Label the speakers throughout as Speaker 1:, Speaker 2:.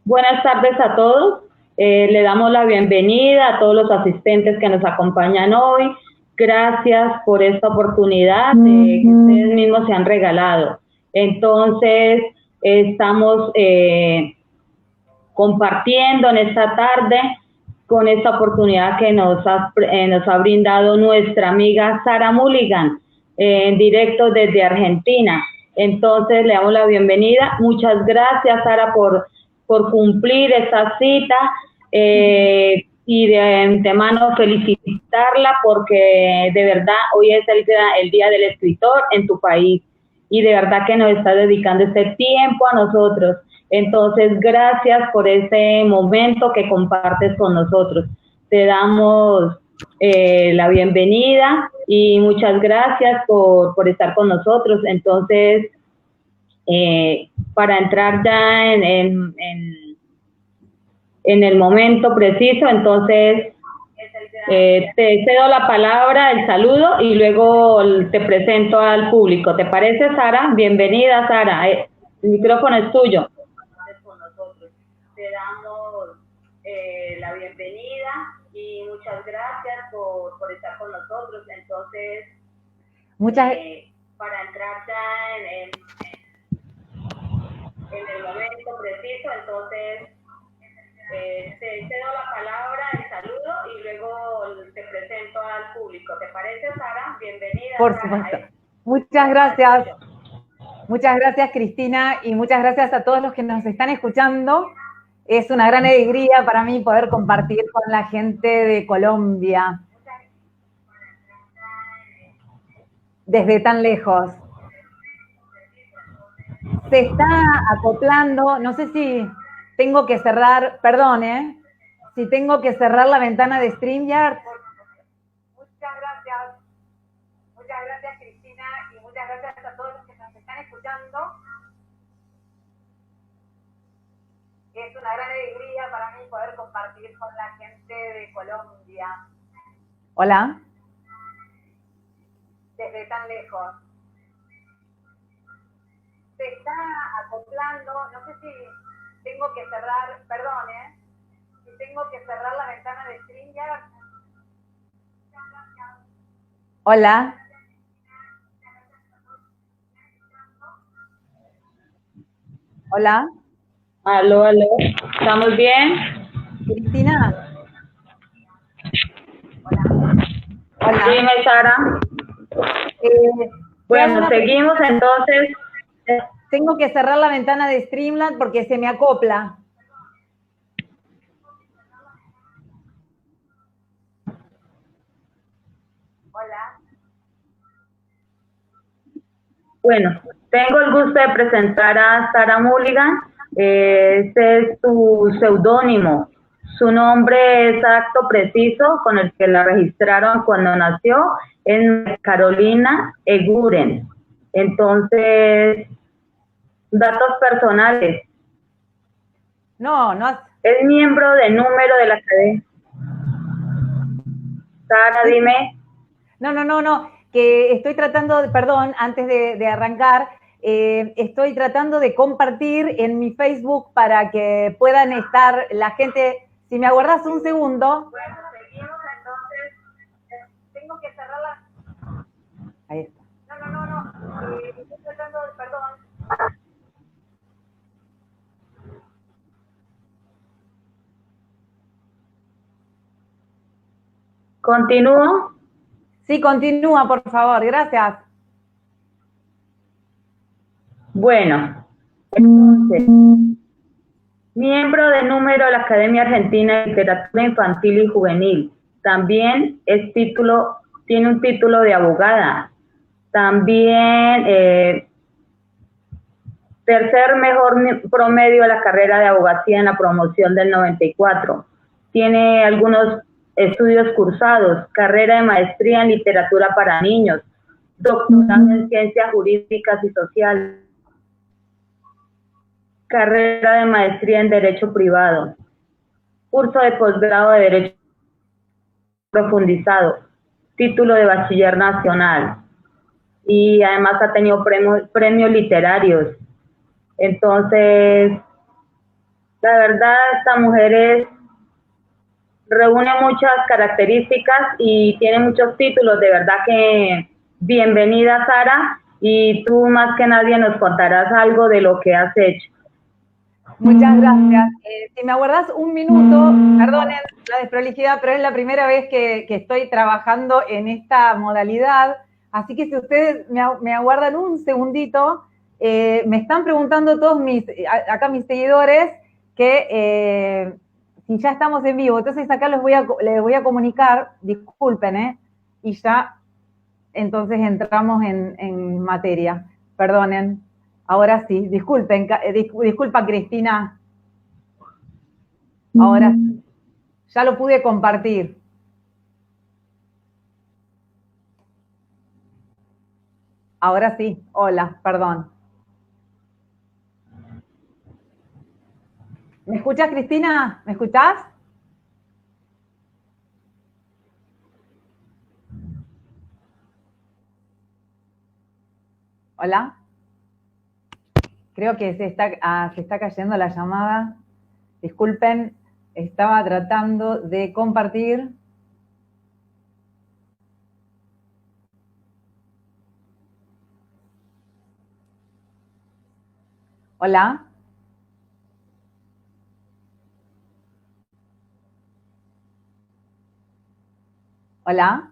Speaker 1: Buenas tardes a todos. Le damos la bienvenida a todos los asistentes que nos acompañan hoy. Gracias por esta oportunidad que ustedes mismos se han regalado. Entonces, estamos compartiendo en esta tarde con esta oportunidad que nos ha brindado nuestra amiga Sara Mulligan, en directo desde Argentina. Entonces, le damos la bienvenida. Muchas gracias, Sara, por cumplir esta cita y de antemano felicitarla porque de verdad hoy es el Día del Escritor en tu país y de verdad que nos está dedicando este tiempo a nosotros. Entonces, gracias por ese momento que compartes con nosotros. Te damos la bienvenida y muchas gracias por estar con nosotros. Entonces, para entrar ya en el momento preciso, entonces te cedo la palabra, el saludo y luego te presento al público. ¿Te parece, Sara? Bienvenida, Sara. El micrófono es tuyo. Con nosotros. Te damos la bienvenida y muchas gracias por estar con nosotros. Entonces, para entrar ya en el momento preciso, entonces te cedo la palabra, el saludo y luego te presento al público. ¿Te parece, Sara? Bienvenida.
Speaker 2: Por supuesto. Muchas gracias. Muchas gracias, Cristina, y muchas gracias a todos los que nos están escuchando. Es una gran alegría para mí poder compartir con la gente de Colombia desde tan lejos. Se está acoplando, no sé si tengo que cerrar, perdón, si tengo que cerrar la ventana de StreamYard. Muchas gracias, Cristina, y muchas gracias a todos los que nos están escuchando. Es una gran alegría para mí poder compartir con la gente de Colombia. Hola. Desde tan lejos. Se está acoplando, no sé si tengo que cerrar, perdón, si tengo que cerrar la ventana de StreamYard. Hola. Hola.
Speaker 1: Aló, aló. ¿Estamos bien?
Speaker 2: Cristina. Hola. Hola.
Speaker 1: Dime, Sara. Bueno, seguimos entonces.
Speaker 2: Tengo que cerrar la ventana de Streamland porque se me acopla. Hola.
Speaker 1: Bueno, tengo el gusto de presentar a Sara Mulligan. Este es su seudónimo. Su nombre exacto, preciso, con el que la registraron cuando nació, es Carolina Eguren. Entonces, datos personales.
Speaker 2: No.
Speaker 1: Es miembro de número de la academia. Sara, dime.
Speaker 2: No. Que estoy tratando, perdón, antes de arrancar, estoy tratando de compartir en mi Facebook para que puedan estar la gente. Si me aguardas un segundo.
Speaker 1: Bueno, seguimos entonces.
Speaker 2: Tengo que cerrar la... Ahí está. No. Estoy tratando de, perdón.
Speaker 1: ¿Continúo?
Speaker 2: Sí, continúa, por favor. Gracias.
Speaker 1: Bueno, entonces, miembro de número de la Academia Argentina de Literatura Infantil y Juvenil. También tiene un título de abogada. También tercer mejor promedio de la carrera de abogacía en la promoción del 94. Tiene algunos estudios cursados, carrera de maestría en literatura para niños, doctorado en ciencias jurídicas y sociales, carrera de maestría en derecho privado, curso de posgrado de derecho profundizado, título de bachiller nacional y además ha tenido premios literarios. Entonces, La verdad, esta mujer reúne muchas características y tiene muchos títulos. De verdad que bienvenida, Sara, y tú más que nadie nos contarás algo de lo que has hecho.
Speaker 2: Muchas gracias. Si me aguardás un minuto, perdonen la desprolijidad, pero es la primera vez que estoy trabajando en esta modalidad, así que si ustedes me aguardan un segundito, me están preguntando todos mis seguidores que si ya estamos en vivo, entonces acá les voy a comunicar, disculpen, y ya entonces entramos en materia, perdonen. Ahora sí, disculpen, disculpa Cristina. Ahora sí, ya lo pude compartir. Ahora sí, hola, perdón. ¿Me escuchas, Cristina? ¿Me escuchás? Hola. Creo que se está cayendo la llamada. Disculpen, estaba tratando de compartir. Hola. Hola.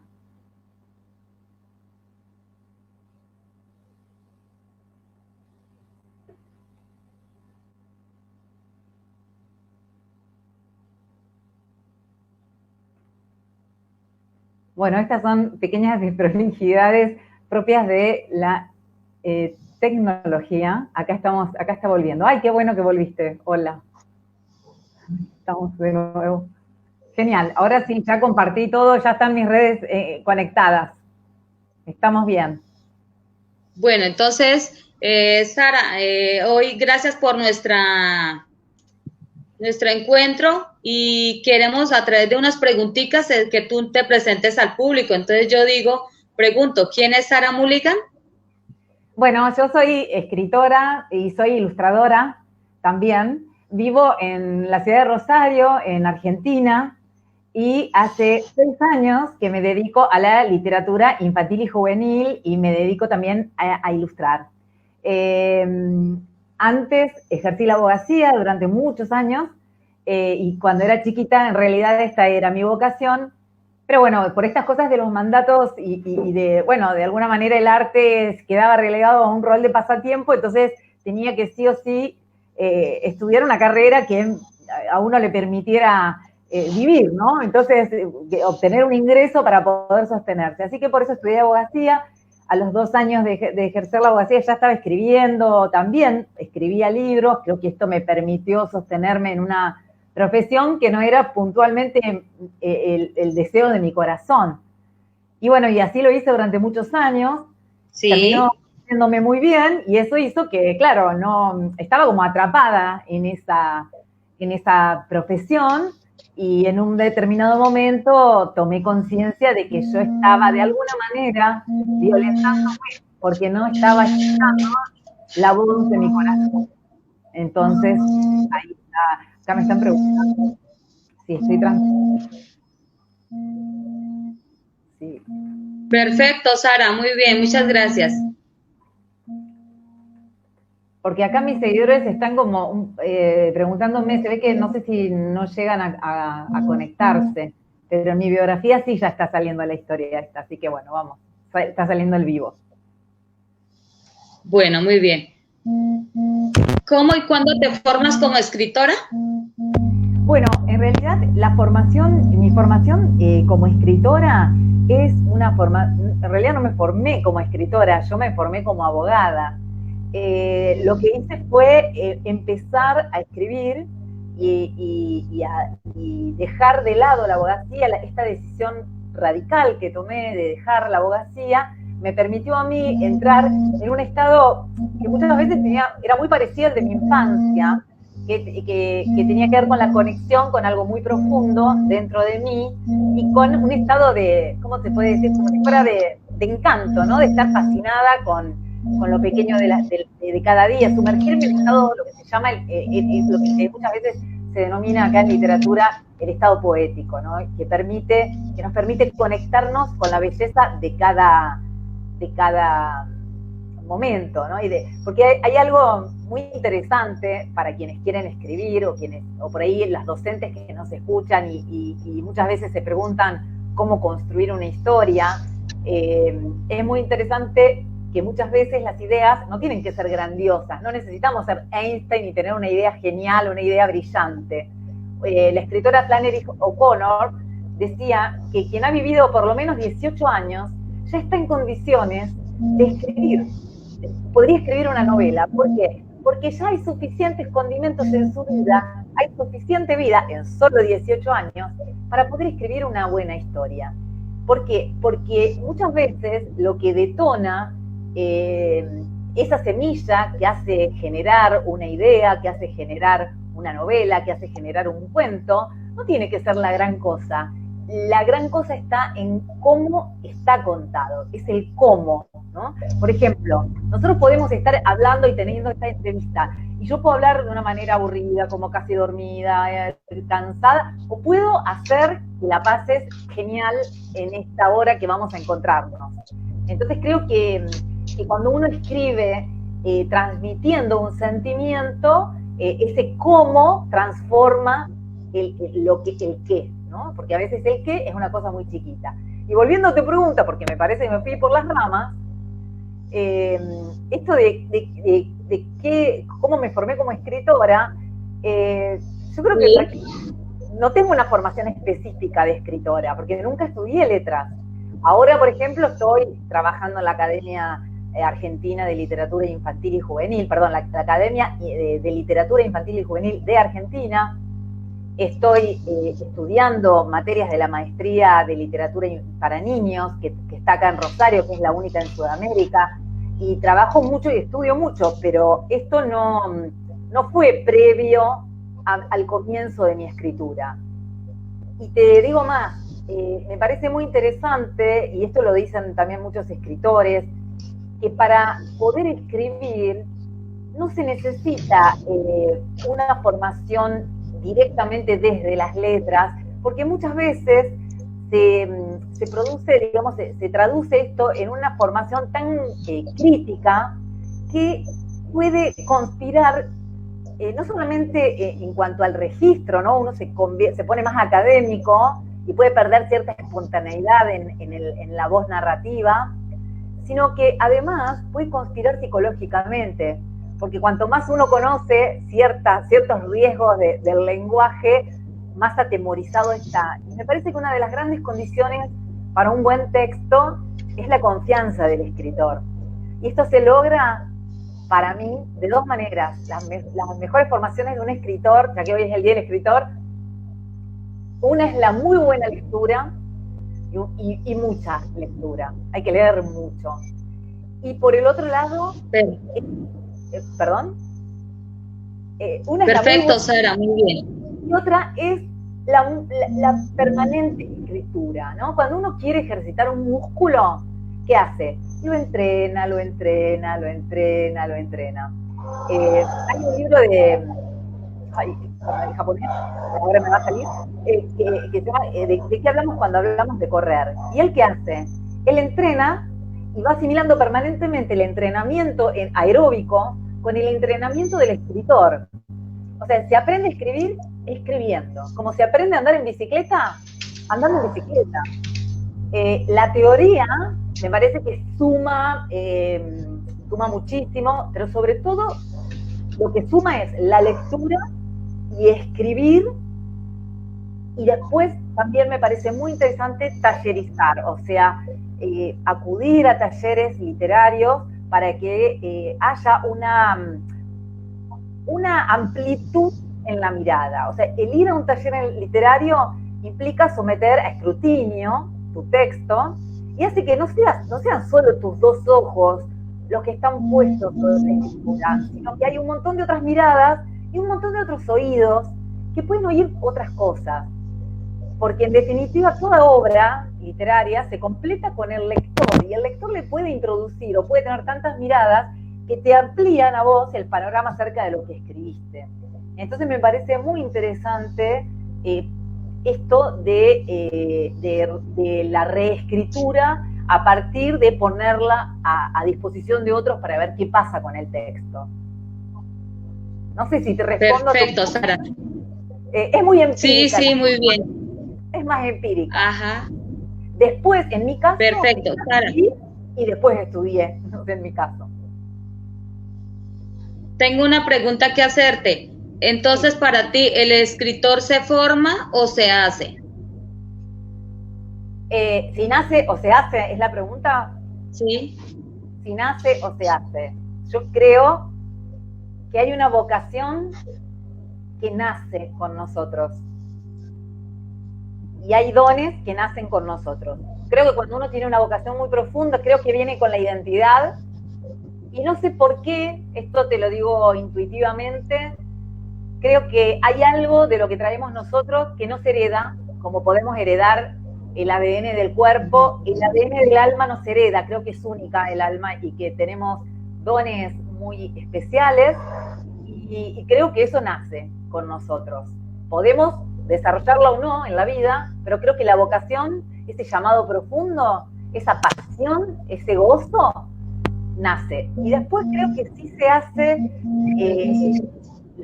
Speaker 2: Bueno, estas son pequeñas desprolijidades propias de la tecnología. Acá está volviendo. ¡Ay, qué bueno que volviste! Hola. Estamos de nuevo. Genial. Ahora sí, ya compartí todo, ya están mis redes conectadas. Estamos bien.
Speaker 1: Bueno, entonces, Sara, hoy gracias por nuestro encuentro y queremos a través de unas preguntitas que tú te presentes al público. Entonces yo pregunto, ¿quién es Sara Mulligan?
Speaker 2: Bueno, yo soy escritora y soy ilustradora también. Vivo en la ciudad de Rosario, en Argentina, y hace 6 años que me dedico a la literatura infantil y juvenil y me dedico también a ilustrar. Antes ejercí la abogacía durante muchos años y cuando era chiquita en realidad esta era mi vocación, pero bueno, por estas cosas de los mandatos y de, bueno, de alguna manera el arte quedaba relegado a un rol de pasatiempo, entonces tenía que sí o sí estudiar una carrera que a uno le permitiera vivir, ¿no? Entonces, obtener un ingreso para poder sostenerse. Así que por eso estudié abogacía. A los 2 años de ejercer la abogacía ya estaba escribiendo también, escribía libros, creo que esto me permitió sostenerme en una profesión que no era puntualmente el deseo de mi corazón. Y bueno, y así lo hice durante muchos años,
Speaker 1: sí.
Speaker 2: Terminó haciéndome muy bien y eso hizo que, claro, no estaba como atrapada en esa profesión y en un determinado momento tomé conciencia de que yo estaba de alguna manera violentándome porque no estaba escuchando la voz de mi corazón. Entonces, ahí está. Acá me están preguntando si estoy tranquila. Sí.
Speaker 1: Perfecto, Sara, muy bien, muchas gracias.
Speaker 2: Porque acá mis seguidores están como preguntándome, se ve que no sé si no llegan a conectarse, pero en mi biografía sí ya está saliendo la historia esta, así que bueno, vamos, está saliendo el vivo.
Speaker 1: Bueno, muy bien. ¿Cómo y cuándo te formas como escritora?
Speaker 2: Bueno, en realidad mi formación como escritora es una en realidad no me formé como escritora, yo me formé como abogada. Lo que hice fue empezar a escribir y dejar de lado la abogacía. Esta decisión radical que tomé de dejar la abogacía me permitió a mí entrar en un estado que muchas veces era muy parecido al de mi infancia, que tenía que ver con la conexión con algo muy profundo dentro de mí y con un estado de, ¿cómo se puede decir? Como si fuera de encanto, ¿no? De estar fascinada con lo pequeño de cada día, sumergirme en un estado, lo que se llama lo que muchas veces se denomina acá en literatura el estado poético, ¿no? Que nos permite conectarnos con la belleza de cada momento, ¿no? Porque hay algo muy interesante para quienes quieren escribir o por ahí las docentes que nos escuchan y muchas veces se preguntan cómo construir una historia. Es muy interesante que muchas veces las ideas no tienen que ser grandiosas, no necesitamos ser Einstein y tener una idea genial, una idea brillante. La escritora Flannery O'Connor decía que quien ha vivido por lo menos 18 años ya está en condiciones de escribir. Podría escribir una novela. ¿Por qué? Porque ya hay suficientes condimentos en su vida, hay suficiente vida en solo 18 años para poder escribir una buena historia. ¿Por qué? Porque muchas veces lo que detona esa semilla que hace generar una idea, que hace generar una novela, que hace generar un cuento, no tiene que ser la gran cosa. La gran cosa está en cómo está contado, es el cómo, ¿no? Por ejemplo, nosotros podemos estar hablando y teniendo esta entrevista, y yo puedo hablar de una manera aburrida, como casi dormida, cansada, o puedo hacer que la pases genial en esta hora que vamos a encontrarnos. Entonces creo que cuando uno escribe transmitiendo un sentimiento, ese cómo transforma el qué, ¿no? Porque a veces el qué es una cosa muy chiquita. Y volviendo a tu pregunta, porque me parece que me fui por las ramas, esto de cómo me formé como escritora, yo creo que no tengo una formación específica de escritora, porque nunca estudié letras. Ahora, por ejemplo, estoy trabajando en la Academia Argentina de Literatura Infantil y Juvenil, perdón, la Academia de Literatura Infantil y Juvenil de Argentina. Estoy estudiando materias de la maestría de literatura para niños, que está acá en Rosario, que es la única en Sudamérica, y trabajo mucho y estudio mucho, pero esto no fue previo al comienzo de mi escritura. Y te digo más, me parece muy interesante, y esto lo dicen también muchos escritores, que para poder escribir no se necesita una formación directamente desde las letras, porque muchas veces se produce, digamos, se traduce esto en una formación tan crítica que puede conspirar no solamente en cuanto al registro, ¿no? Uno se pone más académico y puede perder cierta espontaneidad en la voz narrativa, sino que además puede conspirar psicológicamente, porque cuanto más uno conoce ciertos riesgos del lenguaje, más atemorizado está. Y me parece que una de las grandes condiciones para un buen texto es la confianza del escritor. Y esto se logra, para mí, de dos maneras. Las mejores formaciones de un escritor, ya que hoy es el Día del Escritor, una es la muy buena lectura y mucha lectura. Hay que leer mucho. Y por el otro lado... ¿Perdón? Una
Speaker 1: perfecto, Sara, muy bien.
Speaker 2: Y otra es la permanente escritura, ¿no? Cuando uno quiere ejercitar un músculo, ¿qué hace? Lo entrena. Hay un libro de japonés, ahora me va a salir, que se llama ¿De qué hablamos cuando hablamos de correr? ¿Y él qué hace? Él entrena y va asimilando permanentemente el entrenamiento aeróbico con el entrenamiento del escritor. O sea, se aprende a escribir escribiendo. Como se aprende a andar en bicicleta, andando en bicicleta. La teoría me parece que suma muchísimo, pero sobre todo lo que suma es la lectura y escribir, y después también me parece muy interesante tallerizar, o sea, acudir a talleres literarios para que haya una amplitud en la mirada. O sea, el ir a un taller literario implica someter a escrutinio tu texto y hace que no sean solo tus dos ojos los que están puestos sobre la escritura, sino que hay un montón de otras miradas y un montón de otros oídos que pueden oír otras cosas. Porque en definitiva toda obra literaria se completa con el lector, y el lector le puede introducir o puede tener tantas miradas que te amplían a vos el panorama acerca de lo que escribiste. Entonces me parece muy interesante esto de la reescritura a partir de ponerla a disposición de otros para ver qué pasa con el texto. No sé si te respondo.
Speaker 1: Perfecto, Sara.
Speaker 2: Es muy empírica.
Speaker 1: Sí, muy bien.
Speaker 2: Es más empírica.
Speaker 1: Ajá.
Speaker 2: Después, en mi caso,
Speaker 1: perfecto, Sara.
Speaker 2: Y después estudié, en mi caso.
Speaker 1: Tengo una pregunta que hacerte. Entonces, para ti, ¿el escritor se forma o se hace?
Speaker 2: Si nace o se hace, ¿es la pregunta?
Speaker 1: Sí.
Speaker 2: Si nace o se hace. Yo creo que hay una vocación que nace con nosotros. Y hay dones que nacen con nosotros. Creo que cuando uno tiene una vocación muy profunda, creo que viene con la identidad. Y no sé por qué, esto te lo digo intuitivamente, creo que hay algo de lo que traemos nosotros que no se hereda, como podemos heredar el ADN del cuerpo. El ADN del alma no se hereda, creo que es única el alma y que tenemos dones muy especiales y creo que eso nace con nosotros. Podemos desarrollarlo o no en la vida, pero creo que la vocación, ese llamado profundo, esa pasión, ese gozo, nace. Y después creo que sí se hace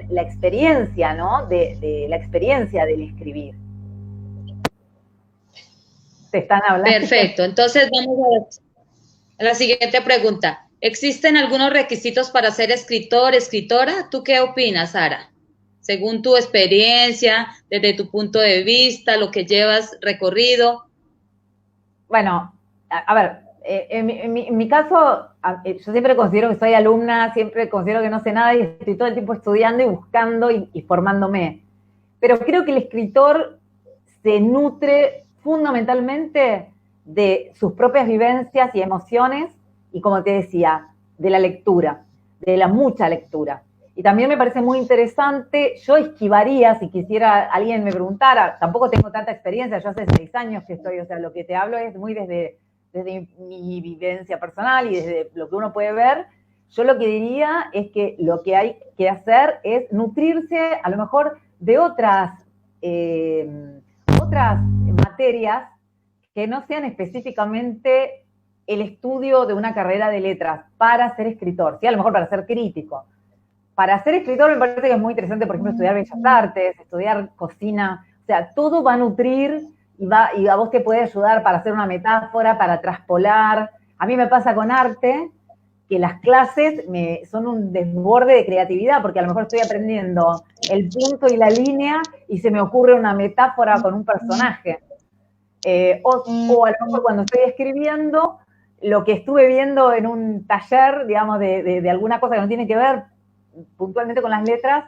Speaker 2: la experiencia, ¿no? De la experiencia del escribir. Te están hablando.
Speaker 1: Perfecto. Entonces vamos a la siguiente pregunta. ¿Existen algunos requisitos para ser escritor, escritora? ¿Tú qué opinas, Sara? Según tu experiencia, desde tu punto de vista, lo que llevas recorrido.
Speaker 2: Bueno, a ver, en mi caso, yo siempre considero que soy alumna, siempre considero que no sé nada y estoy todo el tiempo estudiando y buscando y formándome. Pero creo que el escritor se nutre fundamentalmente de sus propias vivencias y emociones y, como te decía, de la lectura, de la mucha lectura. Y también me parece muy interesante, yo esquivaría, si quisiera alguien me preguntara, tampoco tengo tanta experiencia, yo hace 6 años que estoy, o sea, lo que te hablo es muy desde mi vivencia personal y desde lo que uno puede ver. Yo lo que diría es que lo que hay que hacer es nutrirse a lo mejor de otras materias que no sean específicamente el estudio de una carrera de letras para ser escritor, ¿sí? A lo mejor para ser crítico. Para ser escritor me parece que es muy interesante, por ejemplo, estudiar Bellas Artes, estudiar cocina, o sea, todo va a nutrir y a vos te puede ayudar para hacer una metáfora, para traspolar. A mí me pasa con arte, que las clases son un desborde de creatividad, porque a lo mejor estoy aprendiendo el punto y la línea y se me ocurre una metáfora con un personaje. O a lo mejor cuando estoy escribiendo, lo que estuve viendo en un taller, digamos, de alguna cosa que no tiene que ver puntualmente con las letras,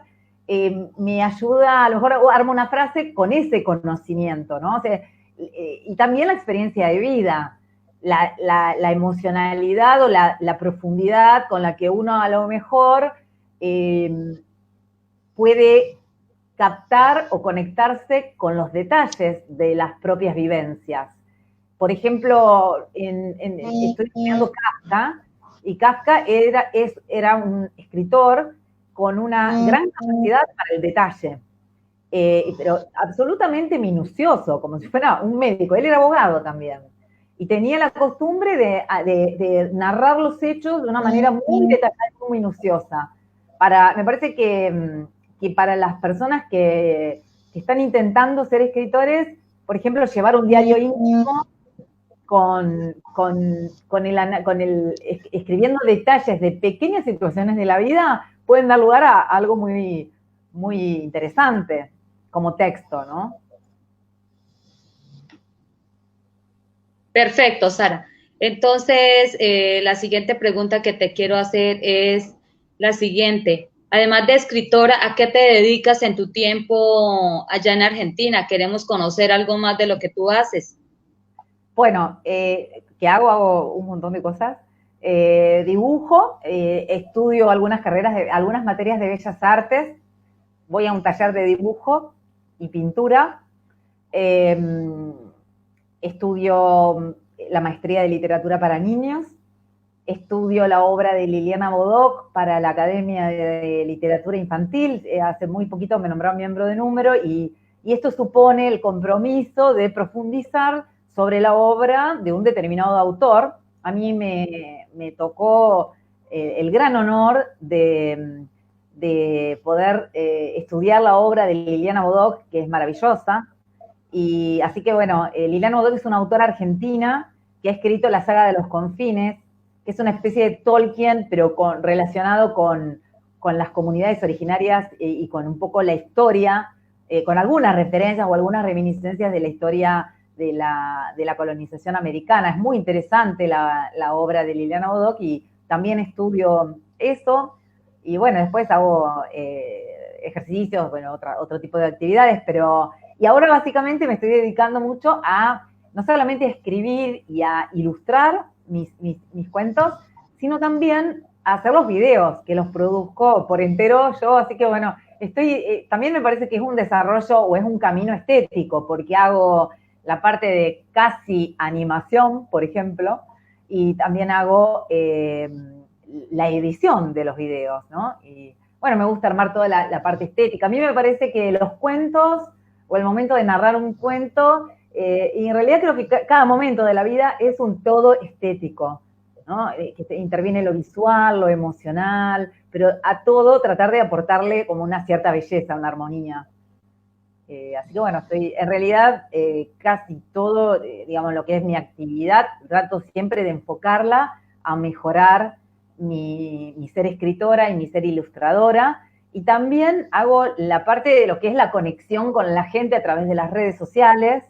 Speaker 2: me ayuda, a lo mejor armo una frase con ese conocimiento, ¿no? O sea, y también la experiencia de vida, la emocionalidad o la profundidad con la que uno a lo mejor puede captar o conectarse con los detalles de las propias vivencias. Por ejemplo, estoy estudiando Kafka, y Kafka era un escritor con una gran capacidad para el detalle, pero absolutamente minucioso, como si fuera un médico. Él era abogado también. Y tenía la costumbre de narrar los hechos de una manera muy detallada y muy minuciosa. Me parece que para las personas que están intentando ser escritores, por ejemplo, llevar un diario íntimo escribiendo detalles de pequeñas situaciones de la vida, pueden dar lugar a algo muy, muy interesante como texto, ¿no?
Speaker 1: Perfecto, Sara. Entonces, la siguiente pregunta que te quiero hacer es la siguiente. Además de escritora, ¿a qué te dedicas en tu tiempo allá en Argentina? Queremos conocer algo más de lo que tú haces.
Speaker 2: Bueno, ¿qué hago? Hago un montón de cosas. Dibujo, estudio algunas materias de bellas artes, voy a un taller de dibujo y pintura, estudio la maestría de literatura para niños estudio la obra de Liliana Bodoc para la Academia de Literatura Infantil. Hace muy poquito me nombraron miembro de número y esto supone el compromiso de profundizar sobre la obra de un determinado autor. A mí me tocó el gran honor de poder estudiar la obra de Liliana Bodoc, que es maravillosa. Y así que bueno, Liliana Bodoc es una autora argentina que ha escrito la saga de los confines, que es una especie de Tolkien, pero relacionado con las comunidades originarias y con un poco la historia, con algunas referencias o algunas reminiscencias de la historia de la colonización americana. Es muy interesante la obra de Liliana Bodoc y también estudio eso. Y bueno, después hago ejercicios, bueno, otro tipo de actividades, pero... Y ahora básicamente me estoy dedicando mucho a no solamente a escribir y a ilustrar mis cuentos, sino también a hacer los videos, que los produzco por entero yo, así que bueno, también me parece que es un desarrollo o es un camino estético, porque hago la parte de casi animación, por ejemplo, y también hago la edición de los videos, ¿no? Y bueno, me gusta armar toda la parte estética. A mí me parece que los cuentos, o el momento de narrar un cuento, y en realidad creo que cada momento de la vida es un todo estético, ¿no? Que interviene lo visual, lo emocional, pero a todo tratar de aportarle como una cierta belleza, una armonía. Así que bueno, en realidad casi todo, digamos, lo que es mi actividad, trato siempre de enfocarla a mejorar mi ser escritora y mi ser ilustradora, y también hago la parte de lo que es la conexión con la gente a través de las redes sociales,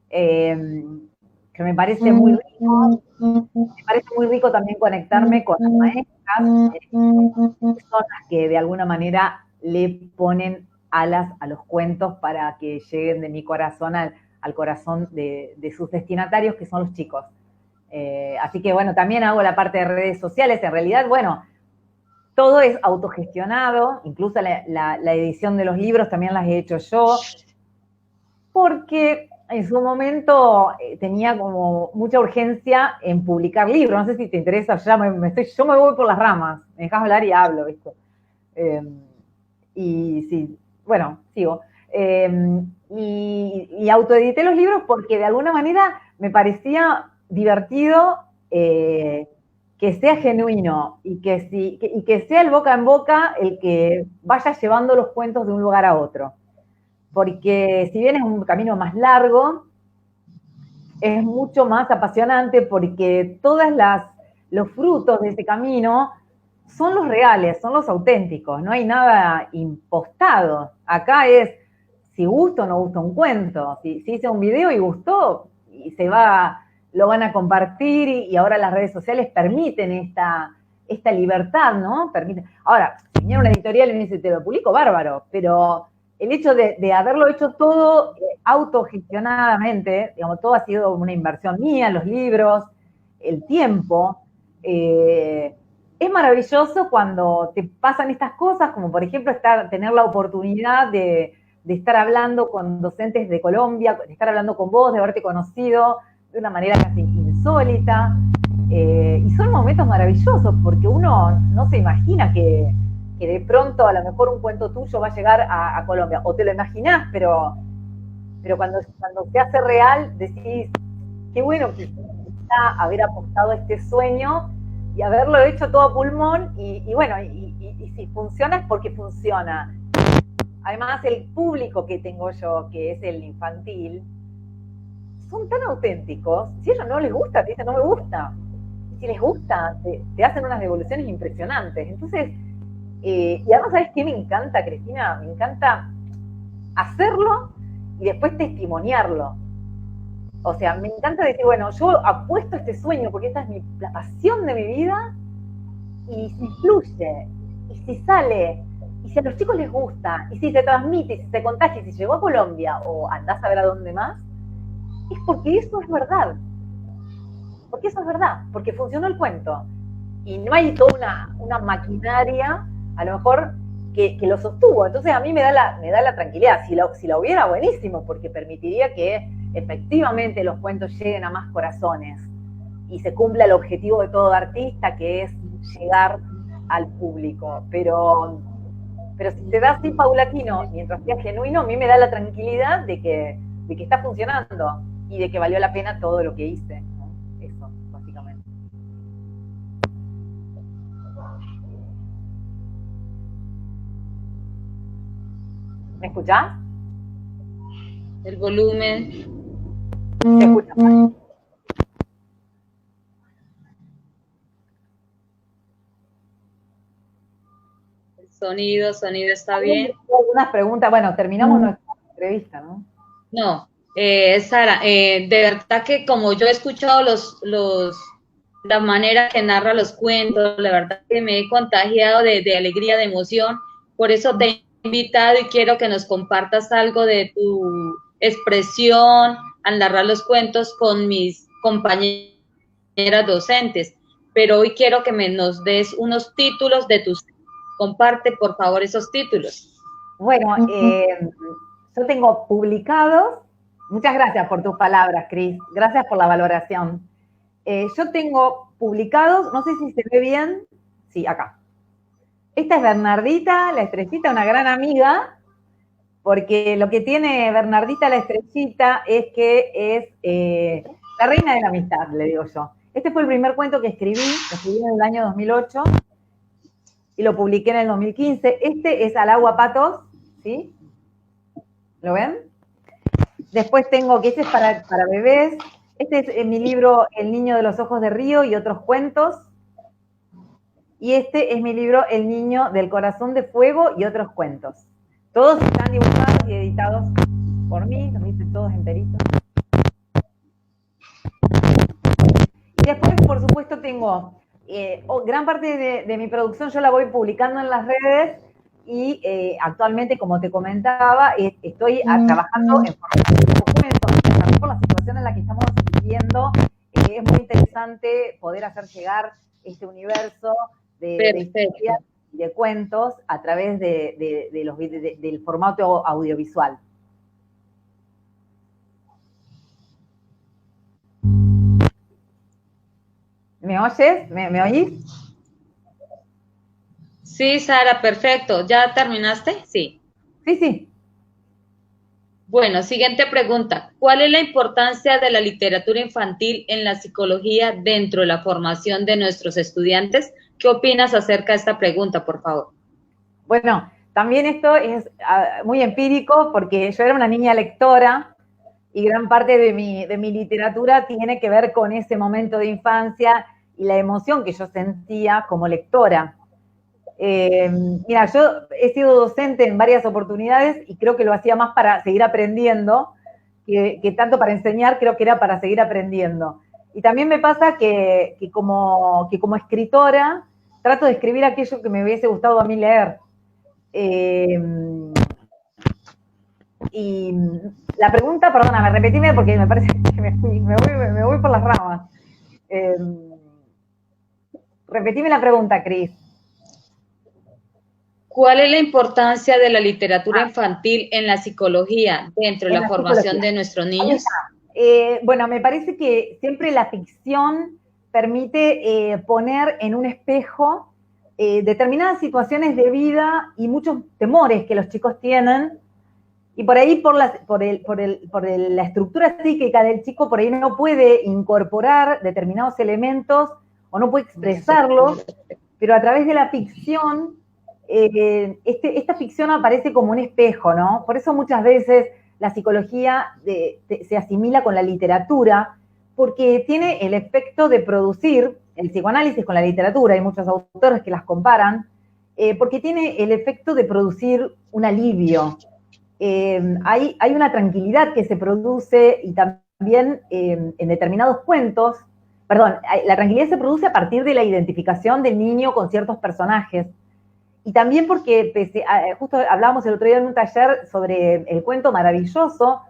Speaker 2: que me parece muy rico. Me parece muy rico también conectarme con las maestras, que son las que de alguna manera le ponen alas a los cuentos para que lleguen de mi corazón al corazón de sus destinatarios, que son los chicos. Así que bueno, también hago la parte de redes sociales. En realidad, bueno, todo es autogestionado, incluso la edición de los libros también las he hecho yo, porque en su momento tenía como mucha urgencia en publicar libros. No sé si te interesa, yo me voy por las ramas, me dejas hablar y hablo, ¿viste? Y sí, bueno, sigo. Y autoedité los libros porque de alguna manera me parecía divertido que sea genuino y que sea el boca en boca el que vaya llevando los cuentos de un lugar a otro. Porque si bien es un camino más largo, es mucho más apasionante porque todos los frutos de ese camino son los reales, son los auténticos, no hay nada impostado. Acá es si gusta o no gusta un cuento, si hice un video y gustó, y lo van a compartir, y ahora las redes sociales permiten esta libertad, ¿no? Ahora, si viene una editorial y me dice, te lo publico, bárbaro, pero el hecho de haberlo hecho todo autogestionadamente, digamos, todo ha sido una inversión mía, los libros, el tiempo, es maravilloso cuando te pasan estas cosas, como por ejemplo tener la oportunidad de estar hablando con docentes de Colombia, de estar hablando con vos, de haberte conocido de una manera casi insólita. Y son momentos maravillosos porque uno no se imagina que de pronto a lo mejor un cuento tuyo va a llegar a Colombia, o te lo imaginás, pero cuando se hace real decís, qué bueno que está haber apostado a este sueño y haberlo hecho todo a pulmón, y bueno, y si funciona es porque funciona. Además, el público que tengo yo, que es el infantil, son tan auténticos. Si a ellos no les gusta, te dicen no me gusta. Si les gusta, te hacen unas devoluciones impresionantes. Entonces, y además, ¿sabes qué me encanta, Cristina? Me encanta hacerlo y después testimoniarlo. O sea, me encanta decir, bueno, yo apuesto a este sueño porque esta es la pasión de mi vida, y si fluye, y si sale, y si a los chicos les gusta, y si se transmite, y si se contagia, y si llegó a Colombia, o andás a ver a dónde más, es porque eso es verdad. Porque eso es verdad, porque funcionó el cuento. Y no hay toda una maquinaria, a lo mejor, que lo sostuvo. Entonces a mí me da la tranquilidad. Si la hubiera, buenísimo, porque permitiría que efectivamente los cuentos lleguen a más corazones. y se cumpla el objetivo de todo artista, que es llegar al público. Pero si se da así paulatino, mientras sea genuino, a mí me da la tranquilidad de que está funcionando y de que valió la pena todo lo que hice, ¿no? Eso, básicamente. ¿Me escuchás?
Speaker 1: El volumen.
Speaker 2: ¿Se escucha?
Speaker 1: Sonido está bien.
Speaker 2: Algunas preguntas, bueno, terminamos nuestra entrevista, ¿no?
Speaker 1: No, Sara, de verdad que como yo he escuchado la manera que narra los cuentos, la verdad que me he contagiado de alegría, de emoción, por eso te he invitado y quiero que nos compartas algo de tu expresión al narrar los cuentos con mis compañeras docentes, pero hoy quiero que nos des unos títulos de tus. Comparte, por favor, esos títulos.
Speaker 2: Bueno, yo tengo publicados, muchas gracias por tus palabras, Cris, gracias por la valoración. Yo tengo publicados, no sé si se ve bien, sí, acá. Esta es Bernardita, la estrellita, una gran amiga, porque lo que tiene Bernardita, la estrellita, es que es la reina de la amistad, le digo yo. Este fue el primer cuento que escribí, lo escribí en el año 2008 y lo publiqué en el 2015. Este es Al agua patos, ¿sí? ¿Lo ven? Después tengo que este es para bebés. Este es mi libro El niño de los ojos de río y otros cuentos. Y este es mi libro El niño del corazón de fuego y otros cuentos. Todos están dibujados y editados por mí, los hice todos enteritos. Y después, por supuesto, tengo gran parte de mi producción, yo la voy publicando en las redes y actualmente, como te comentaba, estoy trabajando en formato de documentos. También por la situación en la que estamos viviendo, es muy interesante poder hacer llegar este universo de historias y de cuentos a través del formato audiovisual. ¿Me oyes? ¿Me oís?
Speaker 1: Sí, Sara, perfecto. ¿Ya terminaste? Sí.
Speaker 2: Sí.
Speaker 1: Bueno, siguiente pregunta. ¿Cuál es la importancia de la literatura infantil en la psicología dentro de la formación de nuestros estudiantes? ¿Qué opinas acerca de esta pregunta, por favor?
Speaker 2: Bueno, también esto es muy empírico porque yo era una niña lectora y gran parte de mi literatura tiene que ver con ese momento de infancia y la emoción que yo sentía como lectora. Mira, yo he sido docente en varias oportunidades y creo que lo hacía más para seguir aprendiendo que tanto para enseñar, creo que era para seguir aprendiendo. Y también me pasa que como escritora trato de escribir aquello que me hubiese gustado a mí leer. Y la pregunta, perdóname, repetime porque me parece que me voy por las ramas. Repetime la pregunta, Cris.
Speaker 1: ¿Cuál es la importancia de la literatura infantil en la psicología dentro de la formación de nuestros niños?
Speaker 2: Bueno, me parece que siempre la ficción permite poner en un espejo determinadas situaciones de vida y muchos temores que los chicos tienen. Y por ahí, por la estructura psíquica del chico, por ahí no puede incorporar determinados elementos o no puede expresarlos, pero a través de la ficción, esta ficción aparece como un espejo, ¿no? Por eso muchas veces la psicología se asimila con la literatura, porque tiene el efecto de producir, el psicoanálisis con la literatura, hay muchos autores que las comparan, porque tiene el efecto de producir un alivio. Hay una tranquilidad que se produce y también en determinados cuentos, la tranquilidad se produce a partir de la identificación del niño con ciertos personajes. Y también porque, justo hablábamos el otro día en un taller sobre el cuento maravilloso,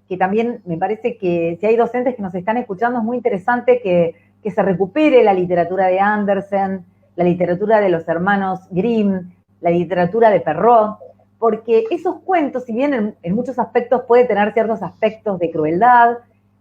Speaker 2: que también me parece que si hay docentes que nos están escuchando es muy interesante que se recupere la literatura de Andersen, la literatura de los hermanos Grimm, la literatura de Perrault, porque esos cuentos, si bien en muchos aspectos puede tener ciertos aspectos de crueldad,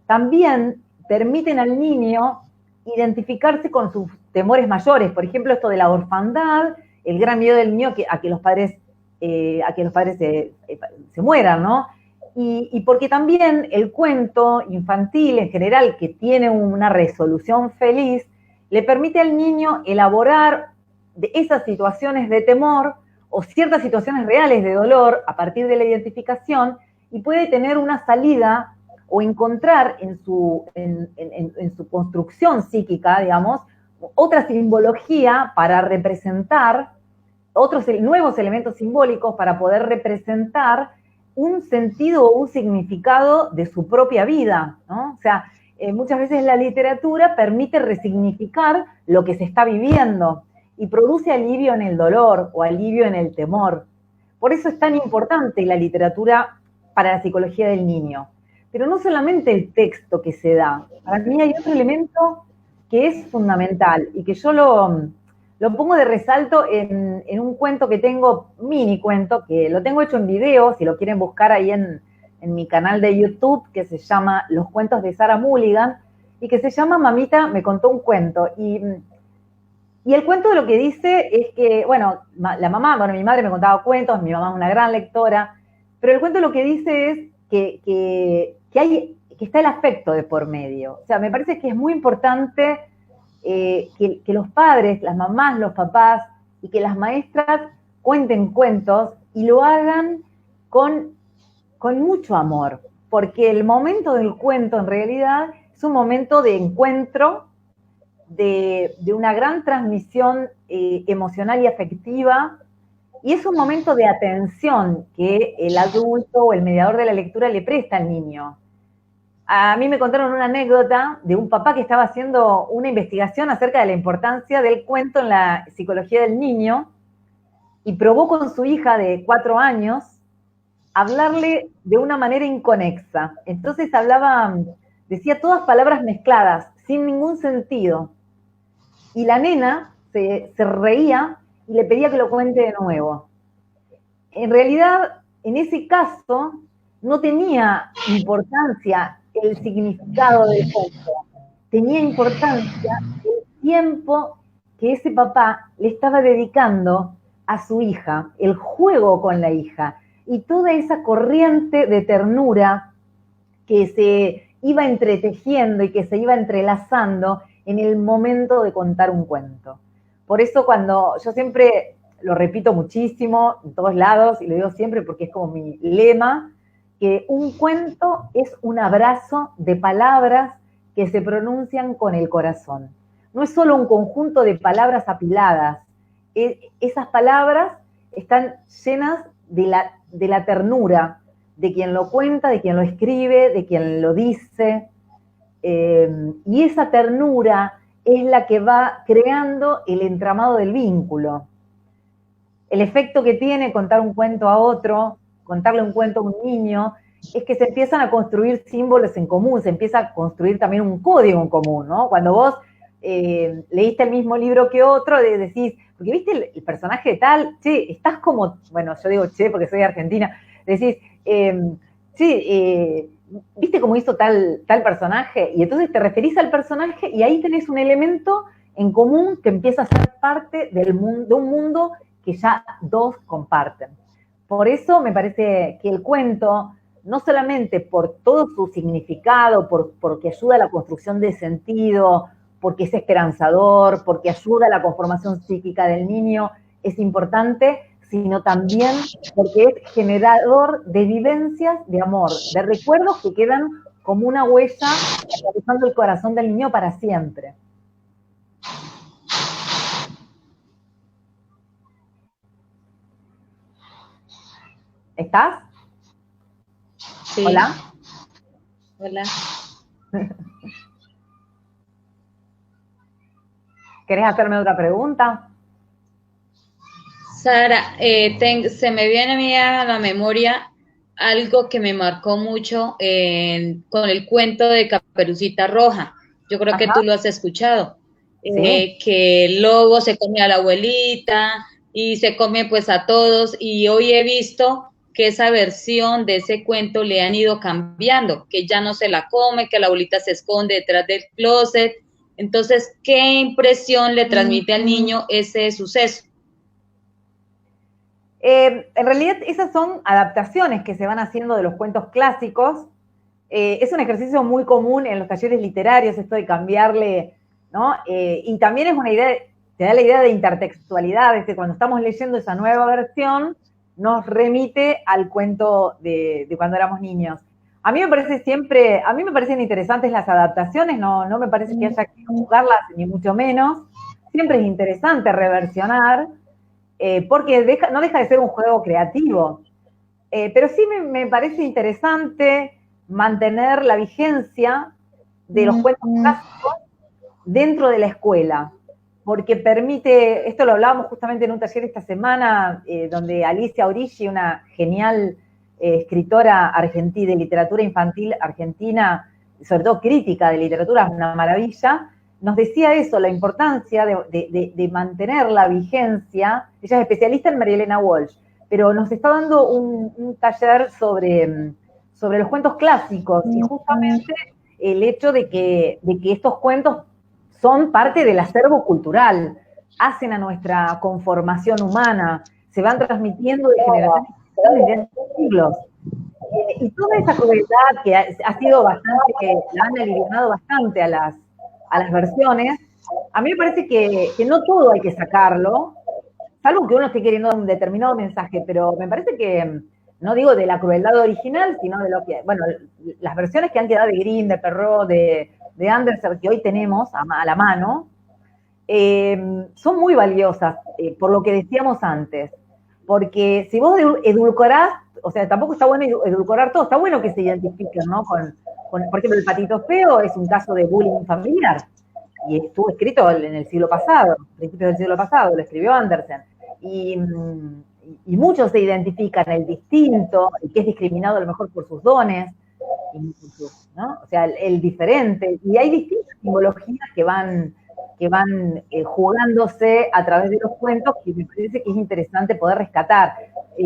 Speaker 2: también permiten al niño identificarse con sus temores mayores. Por ejemplo, esto de la orfandad, el gran miedo del niño a que los padres se mueran, ¿no? Y porque también el cuento infantil en general, que tiene una resolución feliz, le permite al niño elaborar de esas situaciones de temor o ciertas situaciones reales de dolor a partir de la identificación, y puede tener una salida o encontrar en su construcción psíquica, digamos, otra simbología para representar otros nuevos elementos simbólicos para poder representar un sentido o un significado de su propia vida, ¿no? O sea, muchas veces la literatura permite resignificar lo que se está viviendo y produce alivio en el dolor o alivio en el temor. Por eso es tan importante la literatura para la psicología del niño. Pero no solamente el texto que se da, para mí hay otro elemento que es fundamental y que yo lo pongo de resalto en un cuento que tengo, mini cuento, que lo tengo hecho en video, si lo quieren buscar ahí en mi canal de YouTube, que se llama Los cuentos de Sarah Mulligan, y que se llama Mamita me contó un cuento. Y el cuento lo que dice es que, bueno, la mamá, bueno, mi madre me contaba cuentos, mi mamá es una gran lectora, pero el cuento lo que dice es que está el afecto de por medio. O sea, me parece que es muy importante que los padres, las mamás, los papás y que las maestras cuenten cuentos y lo hagan con mucho amor, porque el momento del cuento en realidad es un momento de encuentro, de una gran transmisión emocional y afectiva, y es un momento de atención que el adulto o el mediador de la lectura le presta al niño. A mí me contaron una anécdota de un papá que estaba haciendo una investigación acerca de la importancia del cuento en la psicología del niño y probó con su hija de 4 años hablarle de una manera inconexa. Entonces decía todas palabras mezcladas, sin ningún sentido. Y la nena se reía y le pedía que lo cuente de nuevo. En realidad, en ese caso, no tenía importancia el significado del cuento, tenía importancia el tiempo que ese papá le estaba dedicando a su hija, el juego con la hija, y toda esa corriente de ternura que se iba entretejiendo y que se iba entrelazando en el momento de contar un cuento. Por eso cuando yo siempre lo repito muchísimo en todos lados y lo digo siempre porque es como mi lema, que un cuento es un abrazo de palabras que se pronuncian con el corazón. No es solo un conjunto de palabras apiladas, esas palabras están llenas de la ternura de quien lo cuenta, de quien lo escribe, de quien lo dice, y esa ternura es la que va creando el entramado del vínculo. El efecto que tiene contar un cuento a otro, contarle un cuento a un niño, es que se empiezan a construir símbolos en común, se empieza a construir también un código en común, ¿no? Cuando vos leíste el mismo libro que otro, decís, porque viste el personaje de tal, che, estás como, bueno, yo digo che porque soy de Argentina, decís, viste cómo hizo tal personaje, y entonces te referís al personaje y ahí tenés un elemento en común que empieza a ser parte de un mundo que ya dos comparten. Por eso me parece que el cuento, no solamente por todo su significado, porque ayuda a la construcción de sentido, porque es esperanzador, porque ayuda a la conformación psíquica del niño, es importante, sino también porque es generador de vivencias de amor, de recuerdos que quedan como una huella atravesando el corazón del niño para siempre. ¿Estás?
Speaker 1: Sí.
Speaker 2: ¿Hola?
Speaker 1: Hola.
Speaker 2: ¿Querés hacerme otra pregunta?
Speaker 1: Sara, se me viene a mí a la memoria algo que me marcó mucho con el cuento de Caperucita Roja. Yo creo que tú lo has escuchado.
Speaker 2: Sí.
Speaker 1: Que el lobo se come a la abuelita y se come pues a todos, y hoy he visto que esa versión de ese cuento le han ido cambiando, que ya no se la come, que la abuelita se esconde detrás del closet, Entonces, ¿qué impresión le transmite al niño ese suceso?
Speaker 2: En realidad esas son adaptaciones que se van haciendo de los cuentos clásicos. Es un ejercicio muy común en los talleres literarios, esto de cambiarle, ¿no? Y también es una idea, te da la idea de intertextualidad, es que cuando estamos leyendo esa nueva versión, nos remite al cuento de cuando éramos niños. A mí me parecen interesantes las adaptaciones, no me parece que haya que juzgarlas, ni mucho menos. Siempre es interesante reversionar, porque no deja de ser un juego creativo. Pero sí me parece interesante mantener la vigencia de los cuentos clásicos dentro de la escuela, porque permite, esto lo hablábamos justamente en un taller esta semana, donde Alicia Origi, una genial escritora argentina de literatura infantil argentina, sobre todo crítica de literatura, una maravilla, nos decía eso, la importancia de mantener la vigencia. Ella es especialista en María Elena Walsh, pero nos está dando un taller sobre los cuentos clásicos, y justamente el hecho de que estos cuentos son parte del acervo cultural, hacen a nuestra conformación humana, se van transmitiendo de generación en generación desde siglos. Y toda esa crueldad que ha sido bastante, que la han aliviado bastante a las versiones, a mí me parece que no todo hay que sacarlo, salvo que uno esté queriendo un determinado mensaje, pero me parece que, no digo de la crueldad original, sino de lo que, bueno, las versiones que han quedado de Grimm, de Perrault, de Andersen, que hoy tenemos a la mano, son muy valiosas, por lo que decíamos antes. Porque si vos edulcorás, o sea, tampoco está bueno edulcorar todo, está bueno que se identifiquen, ¿no? Por ejemplo, el patito feo es un caso de bullying familiar, y estuvo escrito en el siglo pasado, principios del siglo pasado, lo escribió Andersen. Y muchos se identifican el distinto, el que es discriminado a lo mejor por sus dones, ¿no? O sea, el diferente. Y hay distintas simbologías que van jugándose a través de los cuentos, que me parece que es interesante poder rescatar.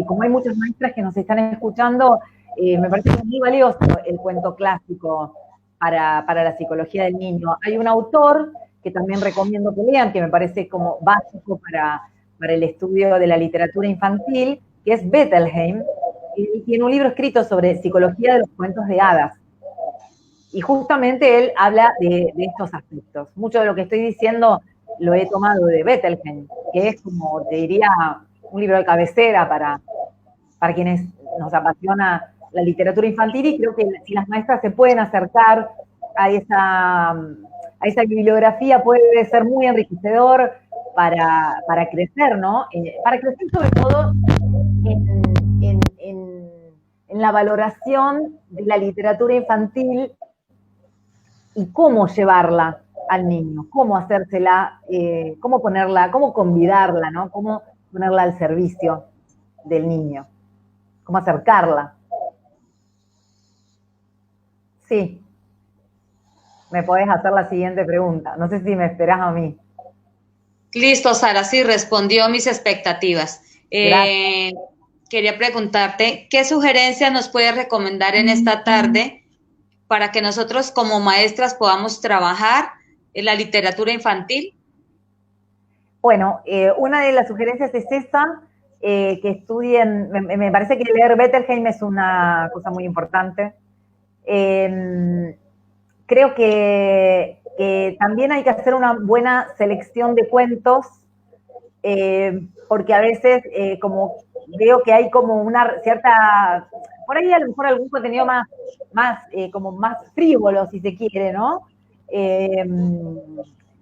Speaker 2: Como hay muchas maestras que nos están escuchando, me parece que es muy valioso el cuento clásico para la psicología del niño. Hay un autor que también recomiendo que lean, que me parece como básico para el estudio de la literatura infantil, que es Bettelheim, y tiene un libro escrito sobre psicología de los cuentos de hadas. Y justamente él habla de estos aspectos. Mucho de lo que estoy diciendo lo he tomado de Bettelheim, que es, como te diría, un libro de cabecera para quienes nos apasiona la literatura infantil, y creo que si las maestras se pueden acercar a esa bibliografía, puede ser muy enriquecedor para crecer, ¿no? Para crecer sobre todo en la valoración de la literatura infantil y cómo llevarla al niño, cómo hacérsela, cómo ponerla, cómo convidarla, ¿no? Cómo ponerla al servicio del niño, cómo acercarla. Sí. Me podés hacer la siguiente pregunta. No sé si me esperás a mí.
Speaker 1: Listo, Sara, sí, respondió mis expectativas. Quería preguntarte, ¿qué sugerencias nos puedes recomendar en esta tarde para que nosotros como maestras podamos trabajar en la literatura infantil?
Speaker 2: Bueno, una de las sugerencias es esa, que estudien, me parece que leer Bettelheim es una cosa muy importante. Creo que también hay que hacer una buena selección de cuentos, porque a veces como veo que hay como una cierta, por ahí a lo mejor algún contenido como más frívolo, si se quiere, ¿no?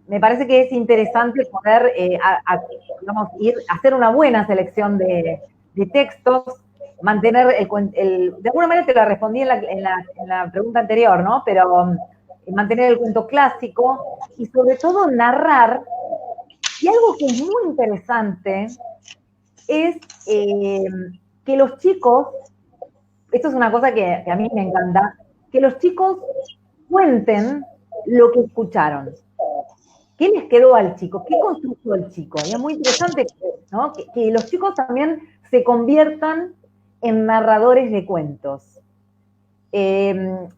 Speaker 2: Me parece que es interesante poder digamos, hacer una buena selección de textos, mantener de alguna manera te lo respondí en la pregunta anterior, ¿no? Pero mantener el cuento clásico y sobre todo narrar. Y algo que es muy interesante es que los chicos, esto es una cosa que a mí me encanta, que los chicos cuenten lo que escucharon. ¿Qué les quedó al chico? ¿Qué construyó el chico? Y es muy interesante, ¿no? que los chicos también se conviertan en narradores de cuentos.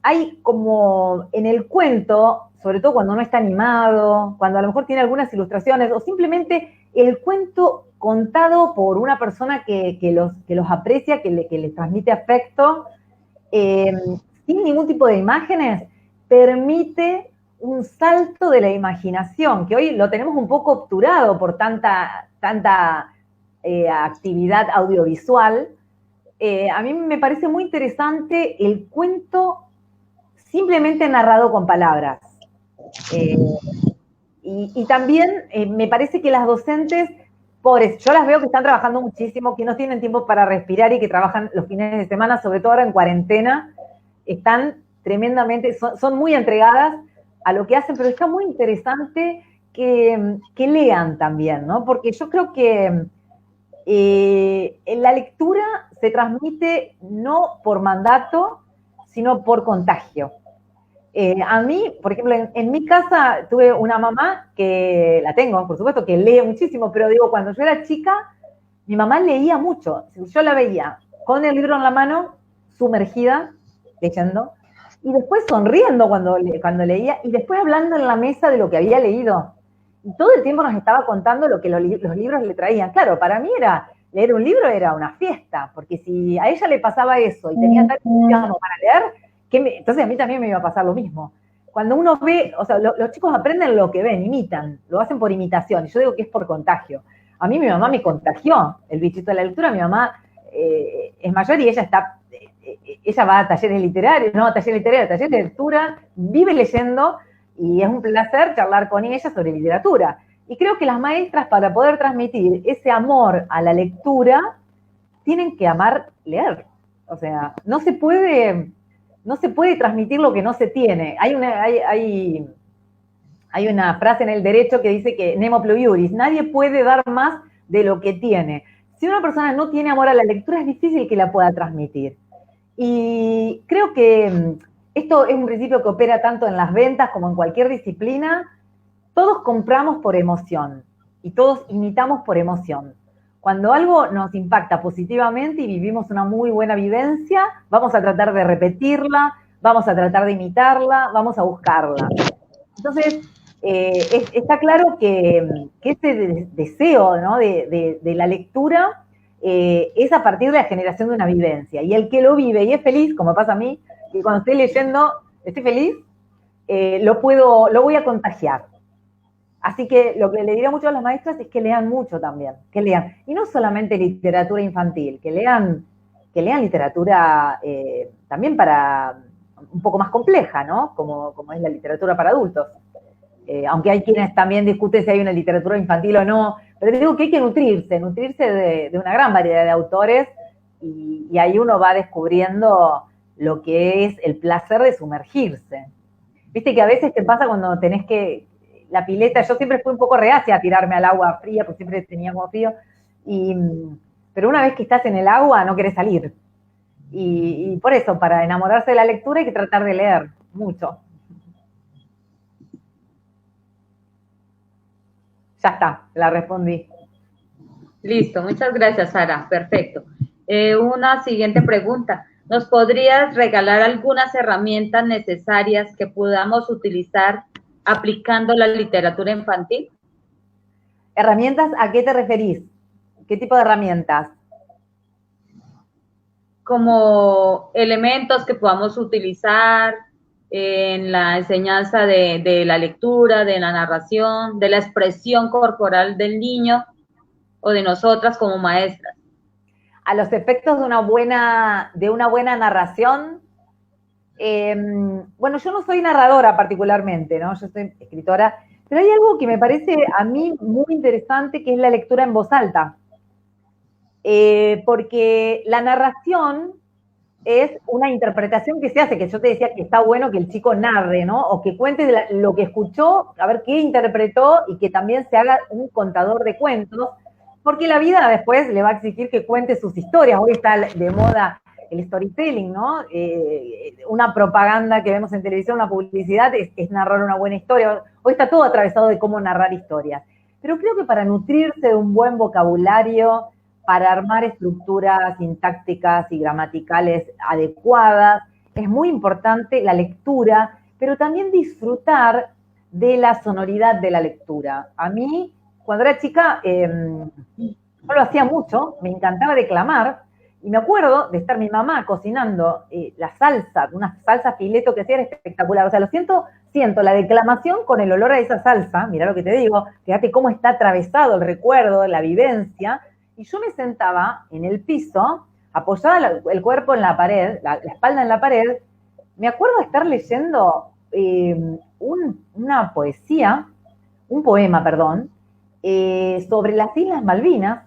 Speaker 2: hay como en el cuento, sobre todo cuando no está animado, cuando a lo mejor tiene algunas ilustraciones, o simplemente el cuento contado por una persona que los aprecia, que les transmite afecto, sin ningún tipo de imágenes, permite un salto de la imaginación, que hoy lo tenemos un poco obturado por tanta actividad audiovisual. A mí me parece muy interesante el cuento simplemente narrado con palabras. Y también me parece que las docentes, pobres, yo las veo que están trabajando muchísimo, que no tienen tiempo para respirar y que trabajan los fines de semana, sobre todo ahora en cuarentena, están tremendamente, son muy entregadas a lo que hacen, pero está muy interesante que lean también, ¿no? Porque yo creo que la lectura se transmite no por mandato, sino por contagio. A mí, por ejemplo, en mi casa tuve una mamá que la tengo, por supuesto, que lee muchísimo, pero digo, cuando yo era chica, mi mamá leía mucho. Yo la veía con el libro en la mano, sumergida, leyendo, y después sonriendo cuando leía, y después hablando en la mesa de lo que había leído. Y todo el tiempo nos estaba contando lo que los libros le traían. Claro, para mí leer un libro era una fiesta, porque si a ella le pasaba eso y tenía tal entusiasmo para leer, entonces a mí también me iba a pasar lo mismo. Cuando uno ve, o sea, los chicos aprenden lo que ven, imitan, lo hacen por imitación, y yo digo que es por contagio. A mí mi mamá me contagió el bichito de la lectura, mi mamá es mayor y ella va a talleres literarios, talleres de lectura, vive leyendo, y es un placer charlar con ella sobre literatura. Y creo que las maestras, para poder transmitir ese amor a la lectura, tienen que amar leer. O sea, no se puede transmitir lo que no se tiene. Hay una frase en el derecho que dice que nemo plus iuris, nadie puede dar más de lo que tiene. Si una persona no tiene amor a la lectura, es difícil que la pueda transmitir. Y creo que esto es un principio que opera tanto en las ventas como en cualquier disciplina. Todos compramos por emoción y todos imitamos por emoción. Cuando algo nos impacta positivamente y vivimos una muy buena vivencia, vamos a tratar de repetirla, vamos a tratar de imitarla, vamos a buscarla. Entonces, está claro que ese deseo, ¿no?, de la lectura es a partir de la generación de una vivencia. Y el que lo vive y es feliz, como pasa a mí, que cuando estoy leyendo estoy feliz, lo voy a contagiar. Así que lo que le diría mucho a las maestras es que lean mucho también, que lean. Y no solamente literatura infantil, que lean literatura también para un poco más compleja, ¿no? Como es la literatura para adultos. Aunque hay quienes también discuten si hay una literatura infantil o no, pero digo que hay que nutrirse de una gran variedad de autores, y ahí uno va descubriendo lo que es el placer de sumergirse. Viste que a veces te pasa cuando tenés que, la pileta, yo siempre fui un poco reacia a tirarme al agua fría, porque siempre tenía agua frío, pero una vez que estás en el agua no querés salir. Y por eso, para enamorarse de la lectura hay que tratar de leer mucho. Ya está, la respondí.
Speaker 1: Listo, muchas gracias, Sara. Perfecto. Una siguiente pregunta. ¿Nos podrías regalar algunas herramientas necesarias que podamos utilizar aplicando la literatura infantil?
Speaker 2: ¿Herramientas? ¿A qué te referís? ¿Qué tipo de herramientas?
Speaker 1: Como elementos que podamos utilizar en la enseñanza de la lectura, de la narración, de la expresión corporal del niño o de nosotras como maestras.
Speaker 2: A los efectos de una buena narración, bueno, yo no soy narradora particularmente, ¿no? Yo soy escritora, pero hay algo que me parece a mí muy interesante, que es la lectura en voz alta. Porque la narración es una interpretación que se hace, que yo te decía que está bueno que el chico narre, ¿no? O que cuente lo que escuchó, a ver qué interpretó, y que también se haga un contador de cuentos, porque la vida después le va a exigir que cuente sus historias. Hoy está de moda el storytelling, ¿no? Una propaganda que vemos en televisión, una publicidad, es narrar una buena historia. Hoy está todo atravesado de cómo narrar historias. Pero creo que para nutrirse de un buen vocabulario, para armar estructuras sintácticas y gramaticales adecuadas, es muy importante la lectura, pero también disfrutar de la sonoridad de la lectura. A mí, cuando era chica, yo lo hacía mucho, me encantaba declamar, y me acuerdo de estar mi mamá cocinando la salsa, una salsa fileto que hacía, era espectacular. O sea, siento la declamación con el olor a esa salsa, mirá lo que te digo, fíjate cómo está atravesado el recuerdo, la vivencia, y yo me sentaba en el piso, apoyada el cuerpo en la pared, la espalda en la pared, me acuerdo de estar leyendo una poesía, un poema, perdón, sobre las Islas Malvinas,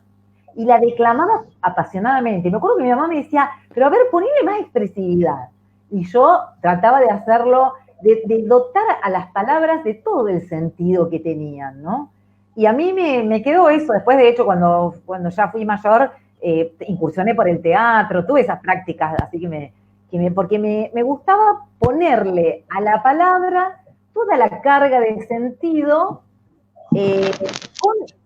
Speaker 2: y la declamaba apasionadamente. Me acuerdo que mi mamá me decía, pero a ver, ponele más expresividad. Y yo trataba de hacerlo, de dotar a las palabras de todo el sentido que tenían, ¿no? Y a mí me quedó eso. Después, de hecho, cuando ya fui mayor, incursioné por el teatro, tuve esas prácticas, así porque me gustaba ponerle a la palabra toda la carga de sentido eh,